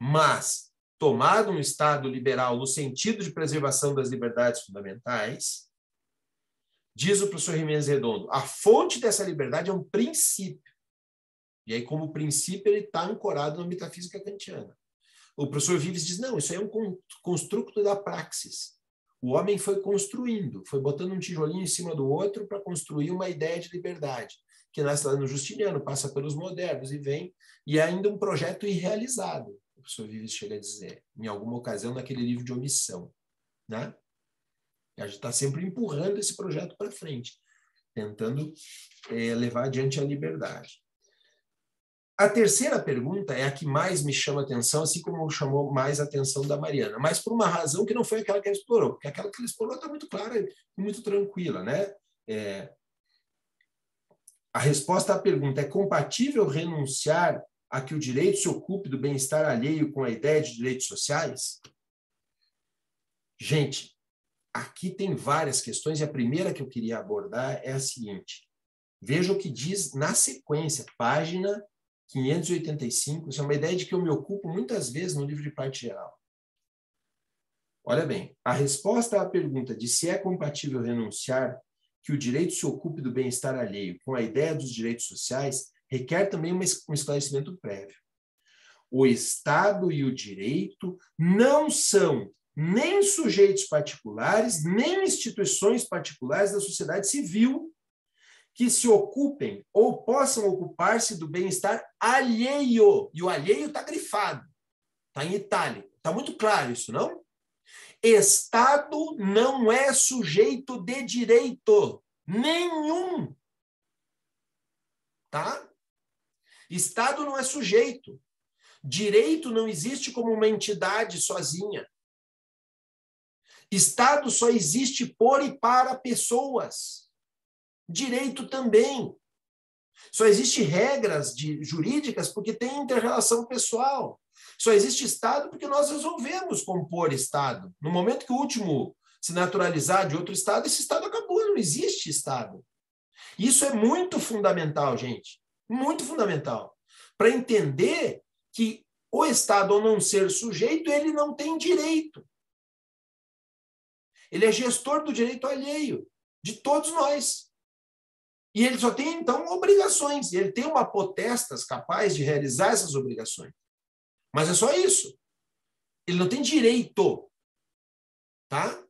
Mas, tomado um Estado liberal no sentido de preservação das liberdades fundamentais, diz o professor Ximenes Redondo, a fonte dessa liberdade é um princípio. E aí, como princípio, ele está ancorado na metafísica kantiana. O professor Vives diz, não, isso aí é um construto da praxis. O homem foi construindo, foi botando um tijolinho em cima do outro para construir uma ideia de liberdade, que nasce lá no Justiniano, passa pelos modernos e vem, e é ainda um projeto irrealizado, o professor Vives chega a dizer, em alguma ocasião, naquele livro de omissão. Né? A gente está sempre empurrando esse projeto para frente, tentando levar adiante a liberdade. A terceira pergunta é a que mais me chama a atenção, assim como chamou mais a atenção da Mariana, mas por uma razão que não foi aquela que ela explorou, porque aquela que ela explorou está muito clara e muito tranquila. Né? A resposta à pergunta é compatível renunciar a que o direito se ocupe do bem-estar alheio com a ideia de direitos sociais? Gente, aqui tem várias questões e a primeira que eu queria abordar é a seguinte. Veja o que diz na sequência, página 585, isso é uma ideia de que eu me ocupo muitas vezes no livro de parte geral. Olha bem, a resposta à pergunta de se é compatível renunciar que o direito se ocupe do bem-estar alheio com a ideia dos direitos sociais requer também um esclarecimento prévio. O Estado e o direito não são nem sujeitos particulares, nem instituições particulares da sociedade civil que se ocupem ou possam ocupar-se do bem-estar alheio. E o alheio está grifado, está em itálico. Está muito claro isso, não? Estado não é sujeito de direito nenhum. Tá? Estado não é sujeito. Direito não existe como uma entidade sozinha. Estado só existe por e para pessoas. Direito também. Só existem regras jurídicas porque tem inter-relação pessoal. Só existe Estado porque nós resolvemos compor Estado. No momento que o último se naturalizar de outro Estado, esse Estado acabou, não existe Estado. Isso é muito fundamental, gente. Muito fundamental. Para entender que o Estado, ao não ser sujeito, ele não tem direito. Ele é gestor do direito alheio, de todos nós. E ele só tem, então, obrigações. Ele tem uma potestas capaz de realizar essas obrigações. Mas é só isso. Ele não tem direito. Tá?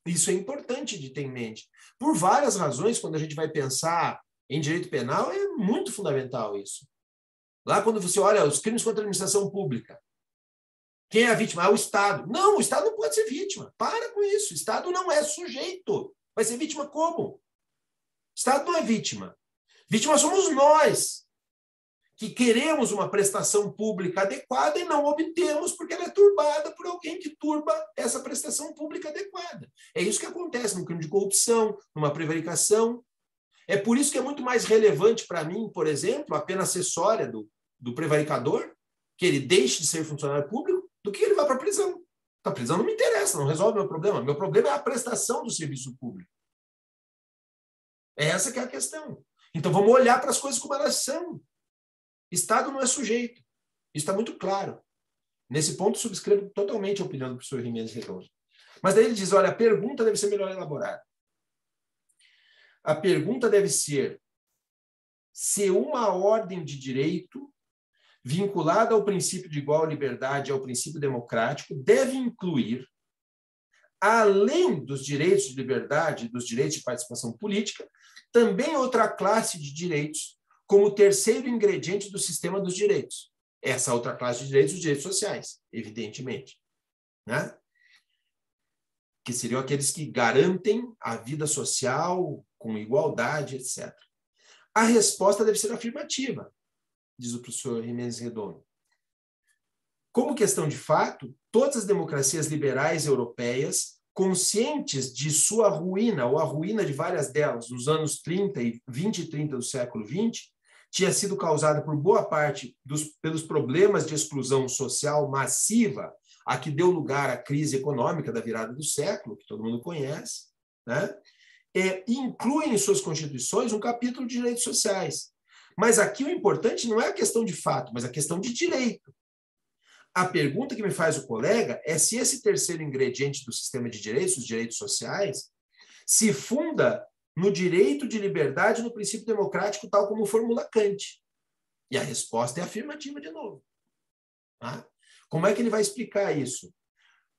Isso é importante de ter em mente. Por várias razões, quando a gente vai pensar em direito penal, é muito fundamental isso. Lá quando você olha os crimes contra a administração pública, quem é a vítima? Ah, o Estado. Não, o Estado não pode ser vítima. Para com isso. O Estado não é sujeito. Vai ser vítima como? O Estado não é vítima. Vítima somos nós, que queremos uma prestação pública adequada e não obtemos porque ela é turbada por alguém que turba essa prestação pública adequada. É isso que acontece no crime de corrupção, numa prevaricação. É por isso que é muito mais relevante para mim, por exemplo, a pena acessória do prevaricador, que ele deixe de ser funcionário público, do que ele vá para a prisão. A prisão não me interessa, não resolve meu problema. Meu problema é a prestação do serviço público. Essa que é a questão. Então vamos olhar para as coisas como elas são. Estado não é sujeito. Isso está muito claro. Nesse ponto, subscrevo totalmente a opinião do professor Jimenez Redondo. Mas daí ele diz, olha, a pergunta deve ser melhor elaborada. A pergunta deve ser se uma ordem de direito vinculada ao princípio de igual liberdade e ao princípio democrático deve incluir, além dos direitos de liberdade e dos direitos de participação política, também outra classe de direitos como terceiro ingrediente do sistema dos direitos. Essa outra classe de direitos, os direitos sociais, evidentemente. Né? Que seriam aqueles que garantem a vida social com igualdade, etc. A resposta deve ser afirmativa, diz o professor Jimenez Redondo. Como questão de fato, todas as democracias liberais europeias, conscientes de sua ruína, ou a ruína de várias delas, nos anos 30 e 20 e 30 do século XX, tinha sido causada por boa parte pelos problemas de exclusão social massiva a que deu lugar à crise econômica da virada do século, que todo mundo conhece, né? Inclui em suas constituições um capítulo de direitos sociais. Mas aqui o importante não é a questão de fato, mas a questão de direito. A pergunta que me faz o colega é se esse terceiro ingrediente do sistema de direitos, os direitos sociais, se funda no direito de liberdade e no princípio democrático, tal como formula Kant. E a resposta é afirmativa de novo. Tá? Como é que ele vai explicar isso?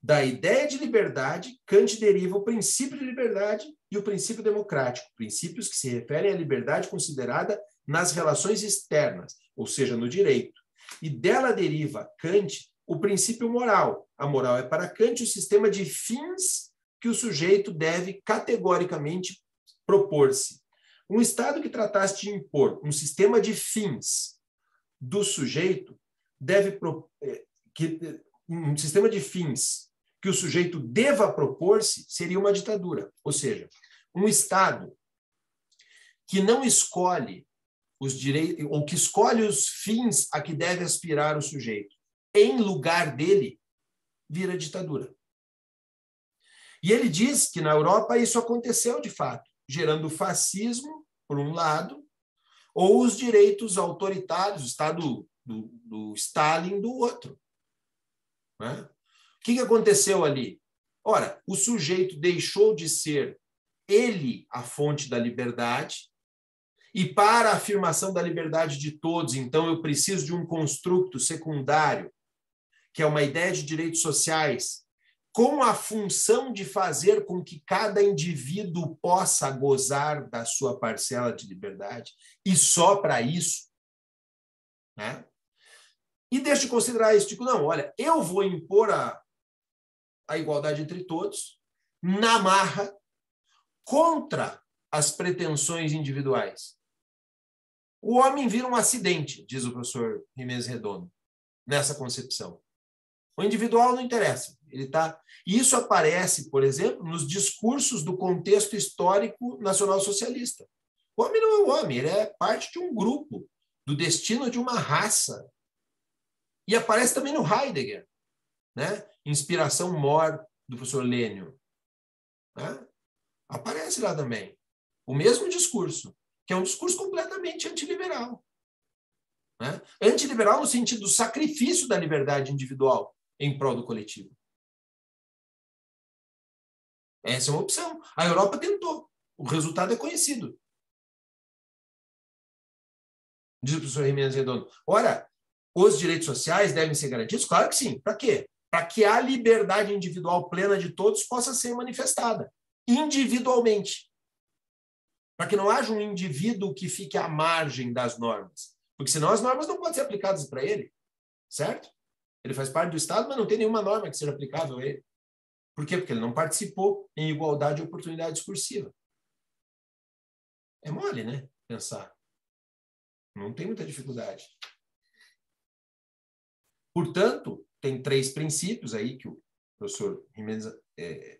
Da ideia de liberdade, Kant deriva o princípio de liberdade e o princípio democrático, princípios que se referem à liberdade considerada nas relações externas, ou seja, no direito. E dela deriva Kant o princípio moral. A moral é para Kant o sistema de fins que o sujeito deve categoricamente propor-se. Um Estado que tratasse de impor um sistema de fins do sujeito deve um sistema de fins que o sujeito deva propor-se seria uma ditadura. Ou seja, um Estado que não escolhe os direitos, ou que escolhe os fins a que deve aspirar o sujeito em lugar dele, vira ditadura. E ele diz que na Europa isso aconteceu de fato, gerando o fascismo, por um lado, ou os direitos autoritários, o Estado do Stalin, do outro. Né? O que aconteceu ali? Ora, o sujeito deixou de ser ele a fonte da liberdade, e para a afirmação da liberdade de todos, então, eu preciso de um construto secundário, que é uma ideia de direitos sociais, com a função de fazer com que cada indivíduo possa gozar da sua parcela de liberdade, e só para isso, né? E deixa de considerar isso, tipo, não, olha, eu vou impor a igualdade entre todos, na marra, contra as pretensões individuais. O homem vira um acidente, diz o professor Jiménez Redondo, nessa concepção. O individual não interessa. E isso aparece, por exemplo, nos discursos do contexto histórico nacional-socialista. O homem não é o homem, ele é parte de um grupo, do destino de uma raça. E aparece também no Heidegger, né? Inspiração mor do professor Lênio. Né? Aparece lá também. O mesmo discurso, que é um discurso completamente antiliberal. Né? Antiliberal no sentido do sacrifício da liberdade individual em prol do coletivo. Essa é uma opção. A Europa tentou. O resultado é conhecido. Diz o professor Jiménez Redondo. Ora, os direitos sociais devem ser garantidos? Claro que sim. Para quê? Para que a liberdade individual plena de todos possa ser manifestada individualmente. Para que não haja um indivíduo que fique à margem das normas. Porque senão as normas não podem ser aplicadas para ele. Certo? Ele faz parte do Estado, mas não tem nenhuma norma que seja aplicável a ele. Por quê? Porque ele não participou em igualdade e oportunidade discursiva. É mole, né? Pensar. Não tem muita dificuldade. Portanto, tem 3 princípios aí que o professor Jiménez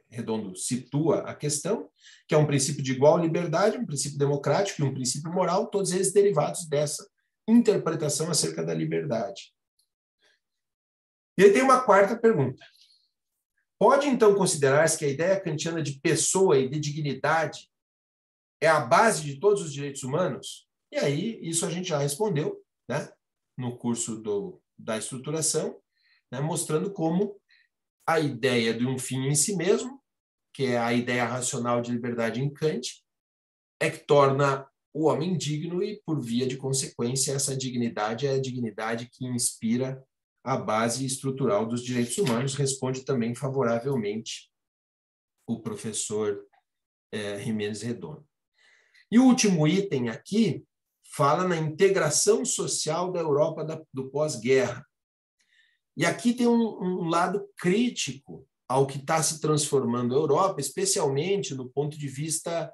Redondo situa a questão, que é um princípio de igual liberdade, um princípio democrático e um princípio moral, todos eles derivados dessa interpretação acerca da liberdade. E aí tem uma 4ª pergunta. Pode, então, considerar-se que a ideia kantiana de pessoa e de dignidade é a base de todos os direitos humanos? E aí, isso a gente já respondeu, né, no curso da estruturação, né, mostrando como a ideia de um fim em si mesmo, que é a ideia racional de liberdade em Kant, é que torna o homem digno e, por via de consequência, essa dignidade é a dignidade que inspira a base estrutural dos direitos humanos, responde também favoravelmente o professor Jiménez Redondo. E o último item aqui fala na integração social da Europa do pós-guerra. E aqui tem um lado crítico ao que está se transformando a Europa, especialmente no ponto de vista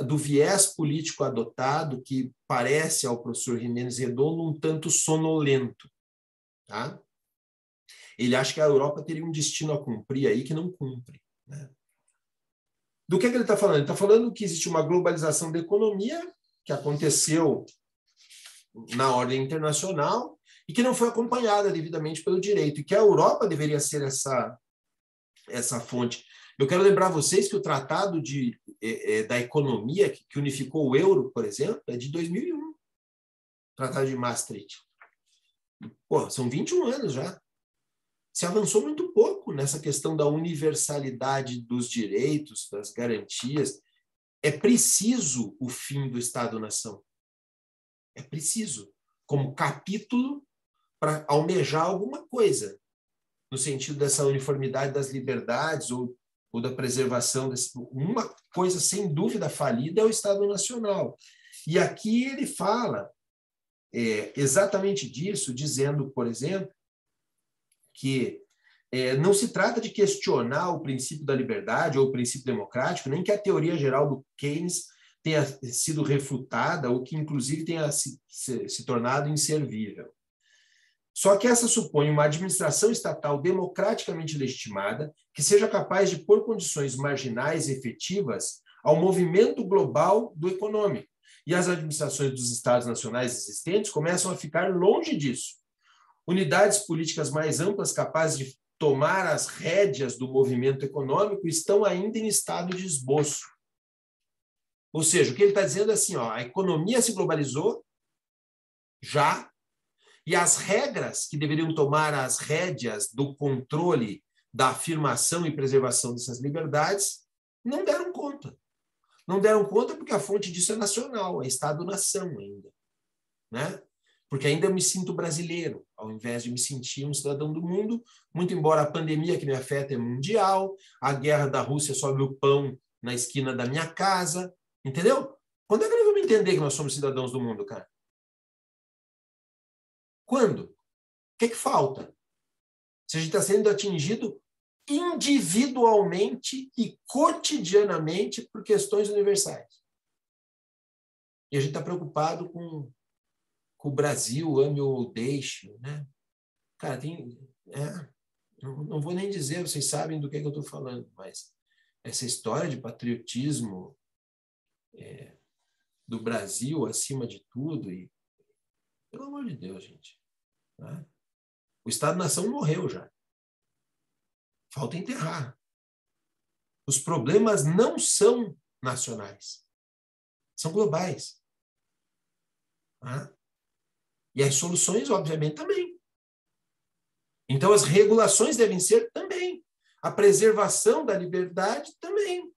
do viés político adotado, que parece ao professor Jiménez Redondo um tanto sonolento. Tá? Ele acha que a Europa teria um destino a cumprir aí que não cumpre. Né? Do que ele está falando? Ele está falando que existe uma globalização da economia que aconteceu na ordem internacional e que não foi acompanhada devidamente pelo direito, e que a Europa deveria ser essa fonte. Eu quero lembrar vocês que o Tratado da Economia, que unificou o euro, por exemplo, é de 2001. O Tratado de Maastricht. Pô, são 21 anos já. Se avançou muito pouco nessa questão da universalidade dos direitos, das garantias. É preciso o fim do Estado-nação. É preciso, como capítulo, para almejar alguma coisa, no sentido dessa uniformidade das liberdades ou da preservação. Uma coisa, sem dúvida, falida é o Estado Nacional. E aqui ele fala exatamente disso, dizendo, por exemplo, que não se trata de questionar o princípio da liberdade ou o princípio democrático, nem que a teoria geral do Keynes tenha sido refutada ou que, inclusive, tenha se tornado inservível. Só que essa supõe uma administração estatal democraticamente legitimada que seja capaz de pôr condições marginais e efetivas ao movimento global do econômico. E as administrações dos Estados nacionais existentes começam a ficar longe disso. Unidades políticas mais amplas capazes de tomar as rédeas do movimento econômico estão ainda em estado de esboço. Ou seja, o que ele está dizendo é assim, a economia se globalizou já, e as regras que deveriam tomar as rédeas do controle da afirmação e preservação dessas liberdades, não deram conta. Não deram conta porque a fonte disso é nacional, é Estado-nação ainda, né? Porque ainda eu me sinto brasileiro, ao invés de me sentir um cidadão do mundo, muito embora a pandemia que me afeta é mundial, a guerra da Rússia sobe o pão na esquina da minha casa, entendeu? Quando é que nós vamos entender que nós somos cidadãos do mundo, cara? Quando? O que é que falta? Se a gente está sendo atingido individualmente e cotidianamente por questões universais. E a gente está preocupado com o Brasil, ame ou deixe, né? Cara, não vou nem dizer, vocês sabem do que eu estou falando, mas essa história de patriotismo do Brasil acima de tudo, e pelo amor de Deus, gente, né? O Estado-nação morreu já. Falta enterrar. Os problemas não são nacionais, são globais. Né? E as soluções, obviamente, também. Então, as regulações devem ser também. A preservação da liberdade também.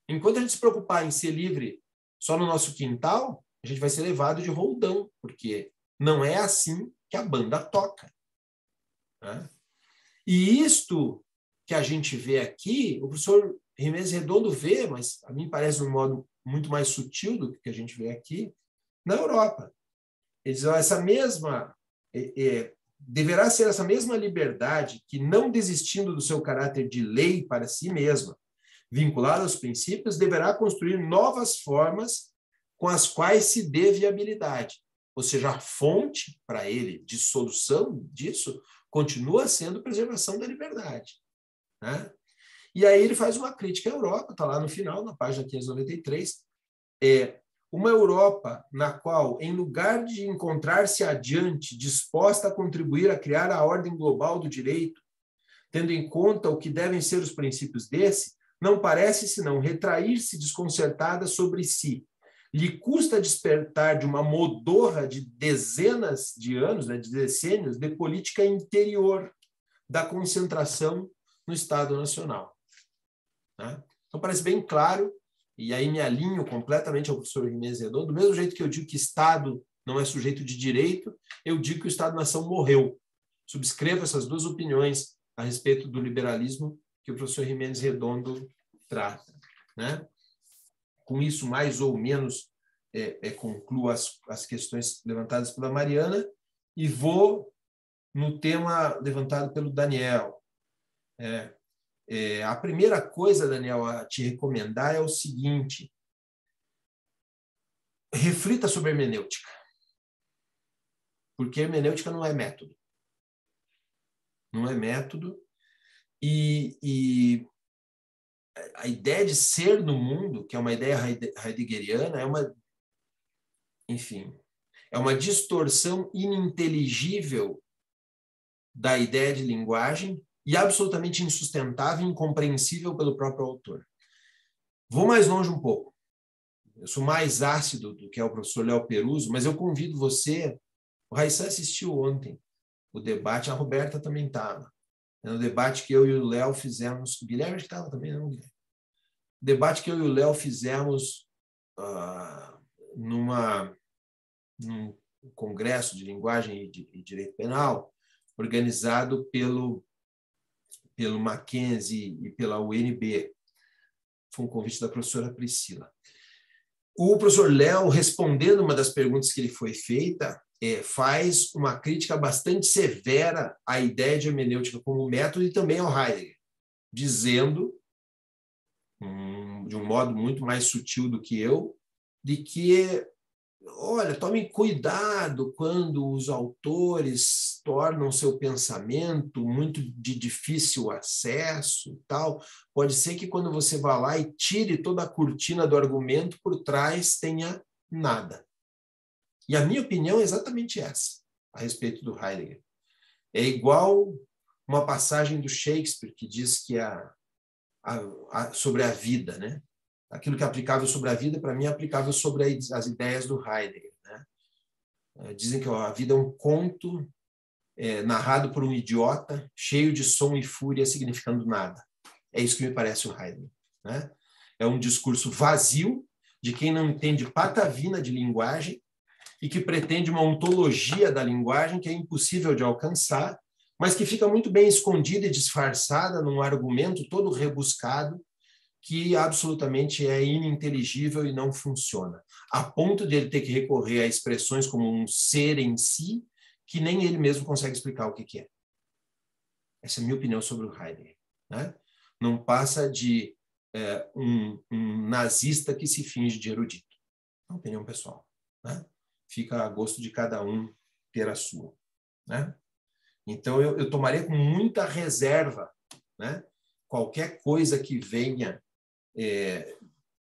Enquanto a gente se preocupar em ser livre só no nosso quintal, a gente vai ser levado de roldão, porque não é assim que a banda toca. Né? E isto que a gente vê aqui, o professor Jiménez Redondo vê, mas a mim parece de um modo muito mais sutil do que a gente vê aqui, na Europa. Ele diz, essa mesma, deverá ser essa mesma liberdade que, não desistindo do seu caráter de lei para si mesma, vinculada aos princípios, deverá construir novas formas com as quais se dê viabilidade. Ou seja, a fonte para ele de solução disso continua sendo preservação da liberdade. Né? E aí ele faz uma crítica à Europa, está lá no final, na página 593, uma Europa na qual, em lugar de encontrar-se adiante, disposta a contribuir a criar a ordem global do direito, tendo em conta o que devem ser os princípios desse, não parece senão retrair-se desconcertada sobre si. Lhe custa despertar de uma modorra de dezenas de anos, né, de decênios, de política interior da concentração no Estado Nacional. Né? Então, parece bem claro, e aí me alinho completamente ao professor Jiménez Redondo, do mesmo jeito que eu digo que Estado não é sujeito de direito, eu digo que o Estado-nação morreu. Subscrevo essas duas opiniões a respeito do liberalismo que o professor Jiménez Redondo trata. Né? Com isso, mais ou menos, concluo as questões levantadas pela Mariana e vou no tema levantado pelo Daniel. A primeira coisa, Daniel, a te recomendar é o seguinte: reflita sobre a hermenêutica. Porque a hermenêutica não é método. Não é método. E a ideia de ser no mundo, que é uma ideia heideggeriana, é uma distorção ininteligível da ideia de linguagem e absolutamente insustentável e incompreensível pelo próprio autor. Vou mais longe um pouco. Eu sou mais ácido do que é o professor Léo Peruso, mas eu convido você... O Raissan assistiu ontem o debate, a Roberta também estava. No debate que eu e o Léo fizemos... O Guilherme estava também, não, Guilherme? O debate que eu e o Léo fizemos num congresso de linguagem e direito penal, organizado pelo Mackenzie e pela UNB. Foi um convite da professora Priscila. O professor Léo, respondendo uma das perguntas que lhe foi feita, faz uma crítica bastante severa à ideia de hermenêutica como método e também ao Heidegger, dizendo, de um modo muito mais sutil do que eu, de que, olha, tomem cuidado quando os autores tornam seu pensamento muito de difícil acesso e tal. Pode ser que quando você vá lá e tire toda a cortina do argumento, por trás tenha nada. E a minha opinião é exatamente essa, a respeito do Heidegger. É igual uma passagem do Shakespeare que diz que sobre a vida, né? Aquilo que é aplicável sobre a vida, para mim, é aplicável sobre as ideias do Heidegger. Né? Dizem que a vida é um conto narrado por um idiota, cheio de som e fúria, significando nada. É isso que me parece o Heidegger, né? É um discurso vazio de quem não entende patavina de linguagem e que pretende uma ontologia da linguagem que é impossível de alcançar, mas que fica muito bem escondida e disfarçada num argumento todo rebuscado que absolutamente é ininteligível e não funciona, a ponto de ele ter que recorrer a expressões como um ser em si, que nem ele mesmo consegue explicar o que é. Essa é a minha opinião sobre o Heidegger, né? Não passa de um nazista que se finge de erudito. É uma opinião pessoal, né? Fica a gosto de cada um ter a sua, né? Então, eu tomaria com muita reserva, né, qualquer coisa que venha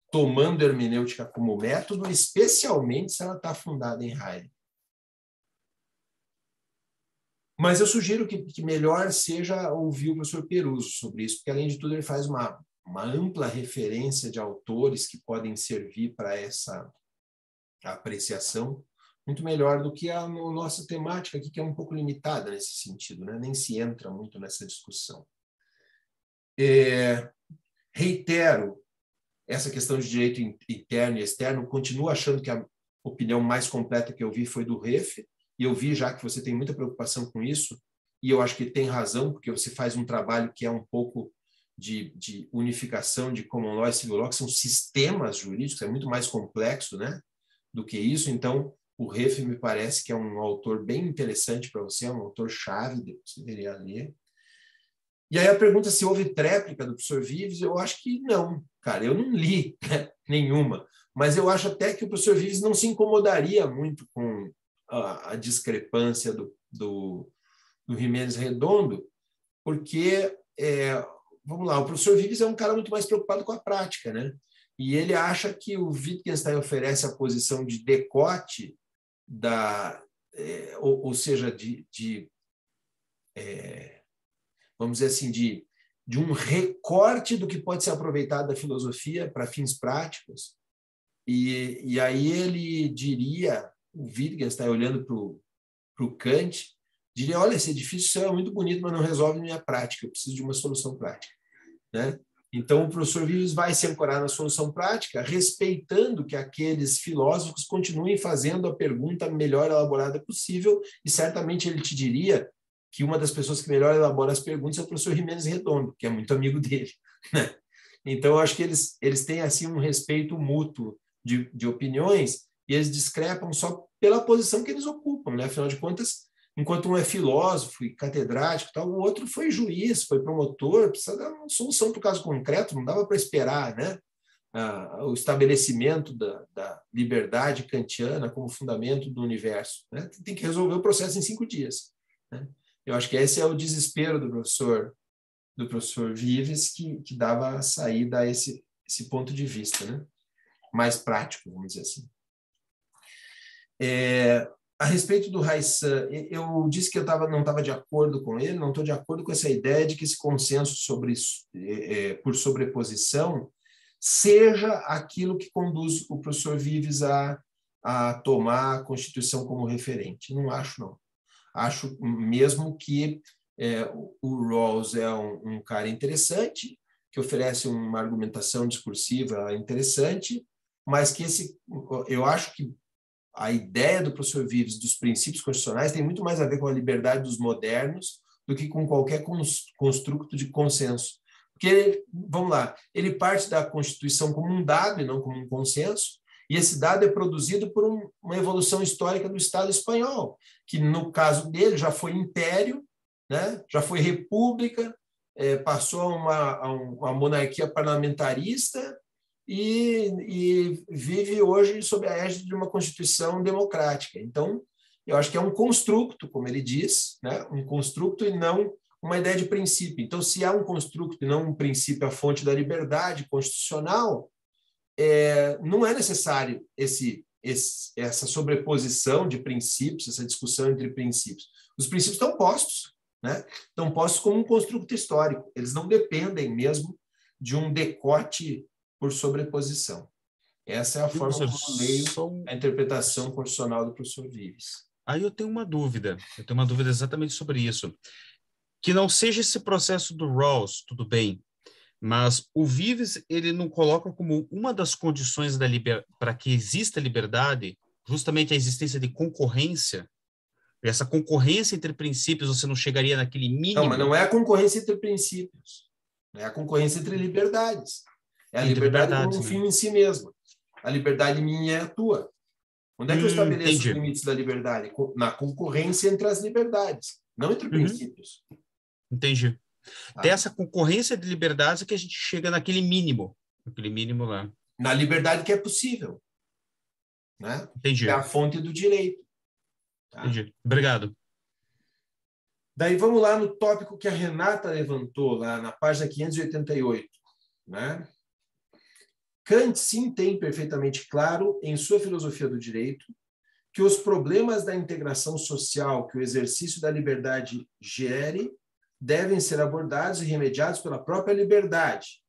tomando hermenêutica como método, especialmente se ela está fundada em Heidegger. Mas eu sugiro que melhor seja ouvir o professor Peruso sobre isso, porque, além de tudo, ele faz uma ampla referência de autores que podem servir para essa apreciação, muito melhor do que a nossa temática aqui, que é um pouco limitada nesse sentido, né? Nem se entra muito nessa discussão. Reitero essa questão de direito interno e externo, continuo achando que a opinião mais completa que eu vi foi do Refe, e eu vi já que você tem muita preocupação com isso, e eu acho que tem razão, porque você faz um trabalho que é um pouco de unificação de common law e civil law, que são sistemas jurídicos, é muito mais complexo, né, do que isso. Então, o Refe me parece que é um autor bem interessante para você, é um autor-chave, você deveria ler. E aí a pergunta se houve tréplica do professor Vives, eu acho que não, cara, eu não li nenhuma, mas eu acho até que o professor Vives não se incomodaria muito com a discrepância do Ximenes Redondo, porque, vamos lá, o professor Vives é um cara muito mais preocupado com a prática, né? E ele acha que o Wittgenstein oferece a posição de decote, ou seja, vamos dizer assim, de um recorte do que pode ser aproveitado da filosofia para fins práticos. E aí ele diria, o Wittgenstein, olhando para o Kant, diria, olha, esse edifício seu é muito bonito, mas não resolve minha prática, eu preciso de uma solução prática, né? Então, o professor Vives vai se ancorar na solução prática, respeitando que aqueles filósofos continuem fazendo a pergunta melhor elaborada possível, e certamente ele te diria que uma das pessoas que melhor elabora as perguntas é o professor Ximenes Redondo, que é muito amigo dele, né? Então, eu acho que eles têm assim um respeito mútuo de opiniões, e eles discrepam só pela posição que eles ocupam, né? Afinal de contas, enquanto um é filósofo e catedrático, tal, o outro foi juiz, foi promotor, precisa dar uma solução para o caso concreto, não dava para esperar, né, o estabelecimento da liberdade kantiana como fundamento do universo, né? Tem que resolver o processo em 5 dias, né? Eu acho que esse é o desespero do professor Vives, que dava saída a esse ponto de vista, né? Mais prático, vamos dizer assim. A respeito do Haysan, eu disse que eu não estava de acordo com ele, não estou de acordo com essa ideia de que esse consenso por sobreposição seja aquilo que conduz o professor Vives a tomar a Constituição como referente. Não acho, não. Acho mesmo que o Rawls é um cara interessante, que oferece uma argumentação discursiva interessante, mas que eu acho que a ideia do professor Vives dos princípios constitucionais tem muito mais a ver com a liberdade dos modernos do que com qualquer construto de consenso. Porque, vamos lá, ele parte da Constituição como um dado e não como um consenso, e esse dado é produzido por uma evolução histórica do Estado espanhol, que, no caso dele, já foi império, né? Já foi república, passou a uma monarquia parlamentarista, e vive hoje sob a égide de uma Constituição democrática. Então, eu acho que é um construto, como ele diz, né? Um construto e não uma ideia de princípio. Então, se há um construto e não um princípio, a fonte da liberdade constitucional, não é necessário essa sobreposição de princípios, essa discussão entre princípios. Os princípios estão postos, né? Estão postos como um construto histórico. Eles não dependem mesmo de um decote por sobreposição. Essa é a forma como eu leio a interpretação constitucional do professor Vives. Aí eu tenho uma dúvida exatamente sobre isso. Que não seja esse processo do Rawls, tudo bem, mas o Vives, ele não coloca como uma das condições para que exista liberdade, justamente a existência de concorrência. Essa concorrência entre princípios, você não chegaria naquele mínimo. Não, mas não é a concorrência entre princípios. É a concorrência entre liberdades. É a liberdade como um fim em si mesma. A liberdade minha é a tua. Onde é que eu estabeleço os limites da liberdade? Na concorrência entre as liberdades, não entre princípios. Entendi. Tem essa concorrência de liberdades que a gente chega naquele mínimo lá. Na liberdade que é possível. Né? Entendi. É a fonte do direito. Tá? Entendi. Obrigado. Daí vamos lá no tópico que a Renata levantou, lá na página 588. Né? Kant, sim, tem perfeitamente claro, em sua filosofia do direito, que os problemas da integração social que o exercício da liberdade gere devem ser abordados e remediados pela própria liberdade,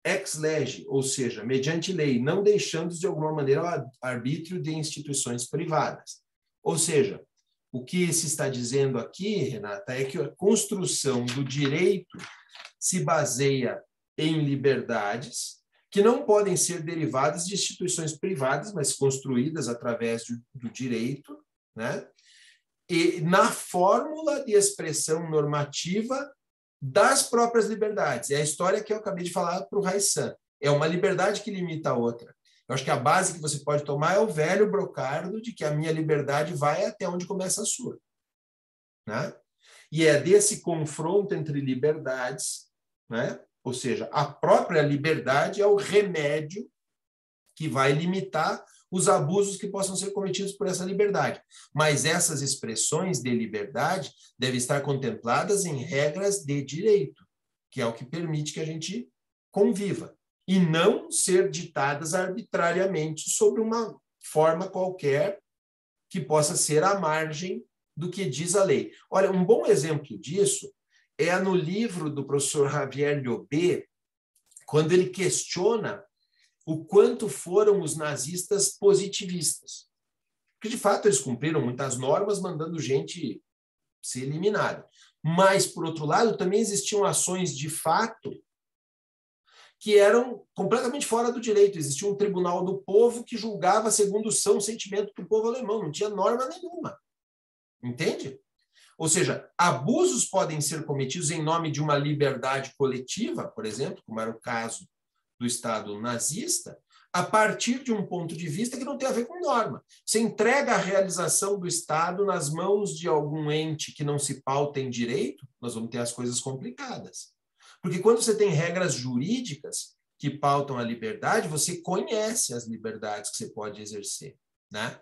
ex lege, ou seja, mediante lei, não deixando de alguma maneira o arbítrio de instituições privadas. Ou seja, o que se está dizendo aqui, Renata, é que a construção do direito se baseia em liberdades que não podem ser derivadas de instituições privadas, mas construídas através do direito, né? E na fórmula de expressão normativa das próprias liberdades. É a história que eu acabei de falar para o Raissan. É uma liberdade que limita a outra. Eu acho que a base que você pode tomar é o velho brocardo de que a minha liberdade vai até onde começa a sua. Né? E é desse confronto entre liberdades, né? Ou seja, a própria liberdade é o remédio que vai limitar os abusos que possam ser cometidos por essa liberdade. Mas essas expressões de liberdade devem estar contempladas em regras de direito, que é o que permite que a gente conviva, e não ser ditadas arbitrariamente sobre uma forma qualquer que possa ser à margem do que diz a lei. Olha, um bom exemplo disso é no livro do professor Javier Llobet, quando ele questiona o quanto foram os nazistas positivistas. Porque, de fato, eles cumpriram muitas normas, mandando gente ser eliminada. Mas, por outro lado, também existiam ações de fato que eram completamente fora do direito. Existia um tribunal do povo que julgava segundo o são sentimento do povo alemão. Não tinha norma nenhuma. Entende? Ou seja, abusos podem ser cometidos em nome de uma liberdade coletiva, por exemplo, como era o caso do Estado nazista, a partir de um ponto de vista que não tem a ver com norma. Você entrega a realização do Estado nas mãos de algum ente que não se pauta em direito, nós vamos ter as coisas complicadas. Porque quando você tem regras jurídicas que pautam a liberdade, você conhece as liberdades que você pode exercer, né?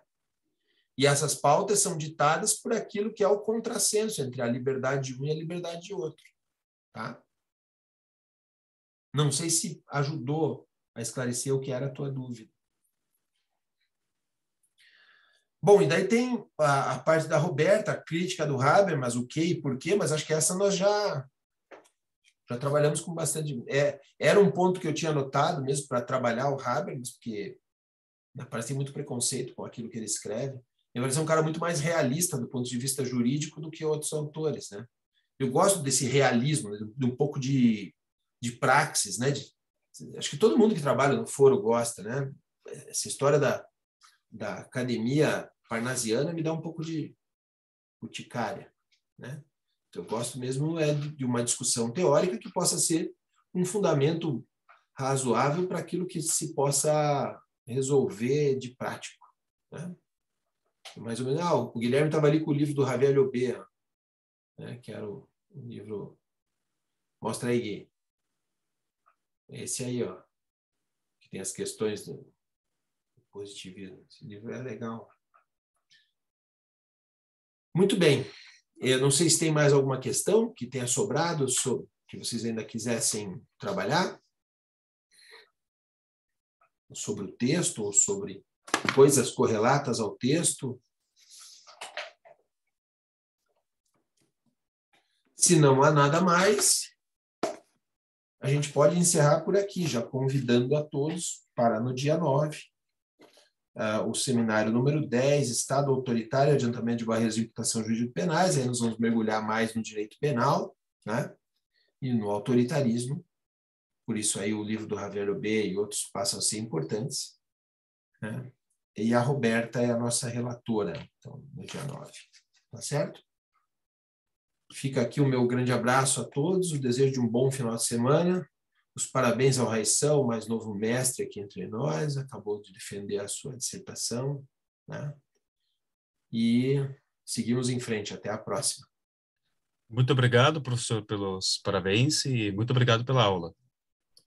E essas pautas são ditadas por aquilo que é o contrassenso entre a liberdade de um e a liberdade de outro. Tá? Não sei se ajudou a esclarecer o que era a tua dúvida. Bom, e daí tem a parte da Roberta, a crítica do Habermas, o que e por quê, mas acho que essa nós já trabalhamos com bastante... Era um ponto que eu tinha anotado mesmo para trabalhar o Habermas, porque parece que tem muito preconceito com aquilo que ele escreve. Ele é um cara muito mais realista do ponto de vista jurídico do que outros autores, né? Eu gosto desse realismo, de um pouco de praxis, né? Acho que todo mundo que trabalha no foro gosta, né? Essa história da academia parnasiana me dá um pouco de urticária, né? Eu gosto mesmo de uma discussão teórica que possa ser um fundamento razoável para aquilo que se possa resolver de prático, né? Mais ou menos, o Guilherme estava ali com o livro do Javier Llobet, né, que era o livro... Mostra aí, Gui. Esse aí, ó, que tem as questões do positivismo. Esse livro é legal. Muito bem. Eu não sei se tem mais alguma questão que tenha sobrado, que vocês ainda quisessem trabalhar sobre o texto ou sobre coisas correlatas ao texto. Se não há nada mais, a gente pode encerrar por aqui, já convidando a todos para no dia 9 o seminário número 10, Estado Autoritário, Adiantamento de Barreiras de Imputação Jurídica Penais, aí nós vamos mergulhar mais no direito penal, né? E no autoritarismo, por isso aí o livro do Javier Obe e outros passam a ser importantes, né? E a Roberta é a nossa relatora, então, no dia 9, tá certo? Fica aqui o meu grande abraço a todos, o desejo de um bom final de semana, os parabéns ao Raição, o mais novo mestre aqui entre nós, acabou de defender a sua dissertação, né? E seguimos em frente, até a próxima. Muito obrigado, professor, pelos parabéns e muito obrigado pela aula.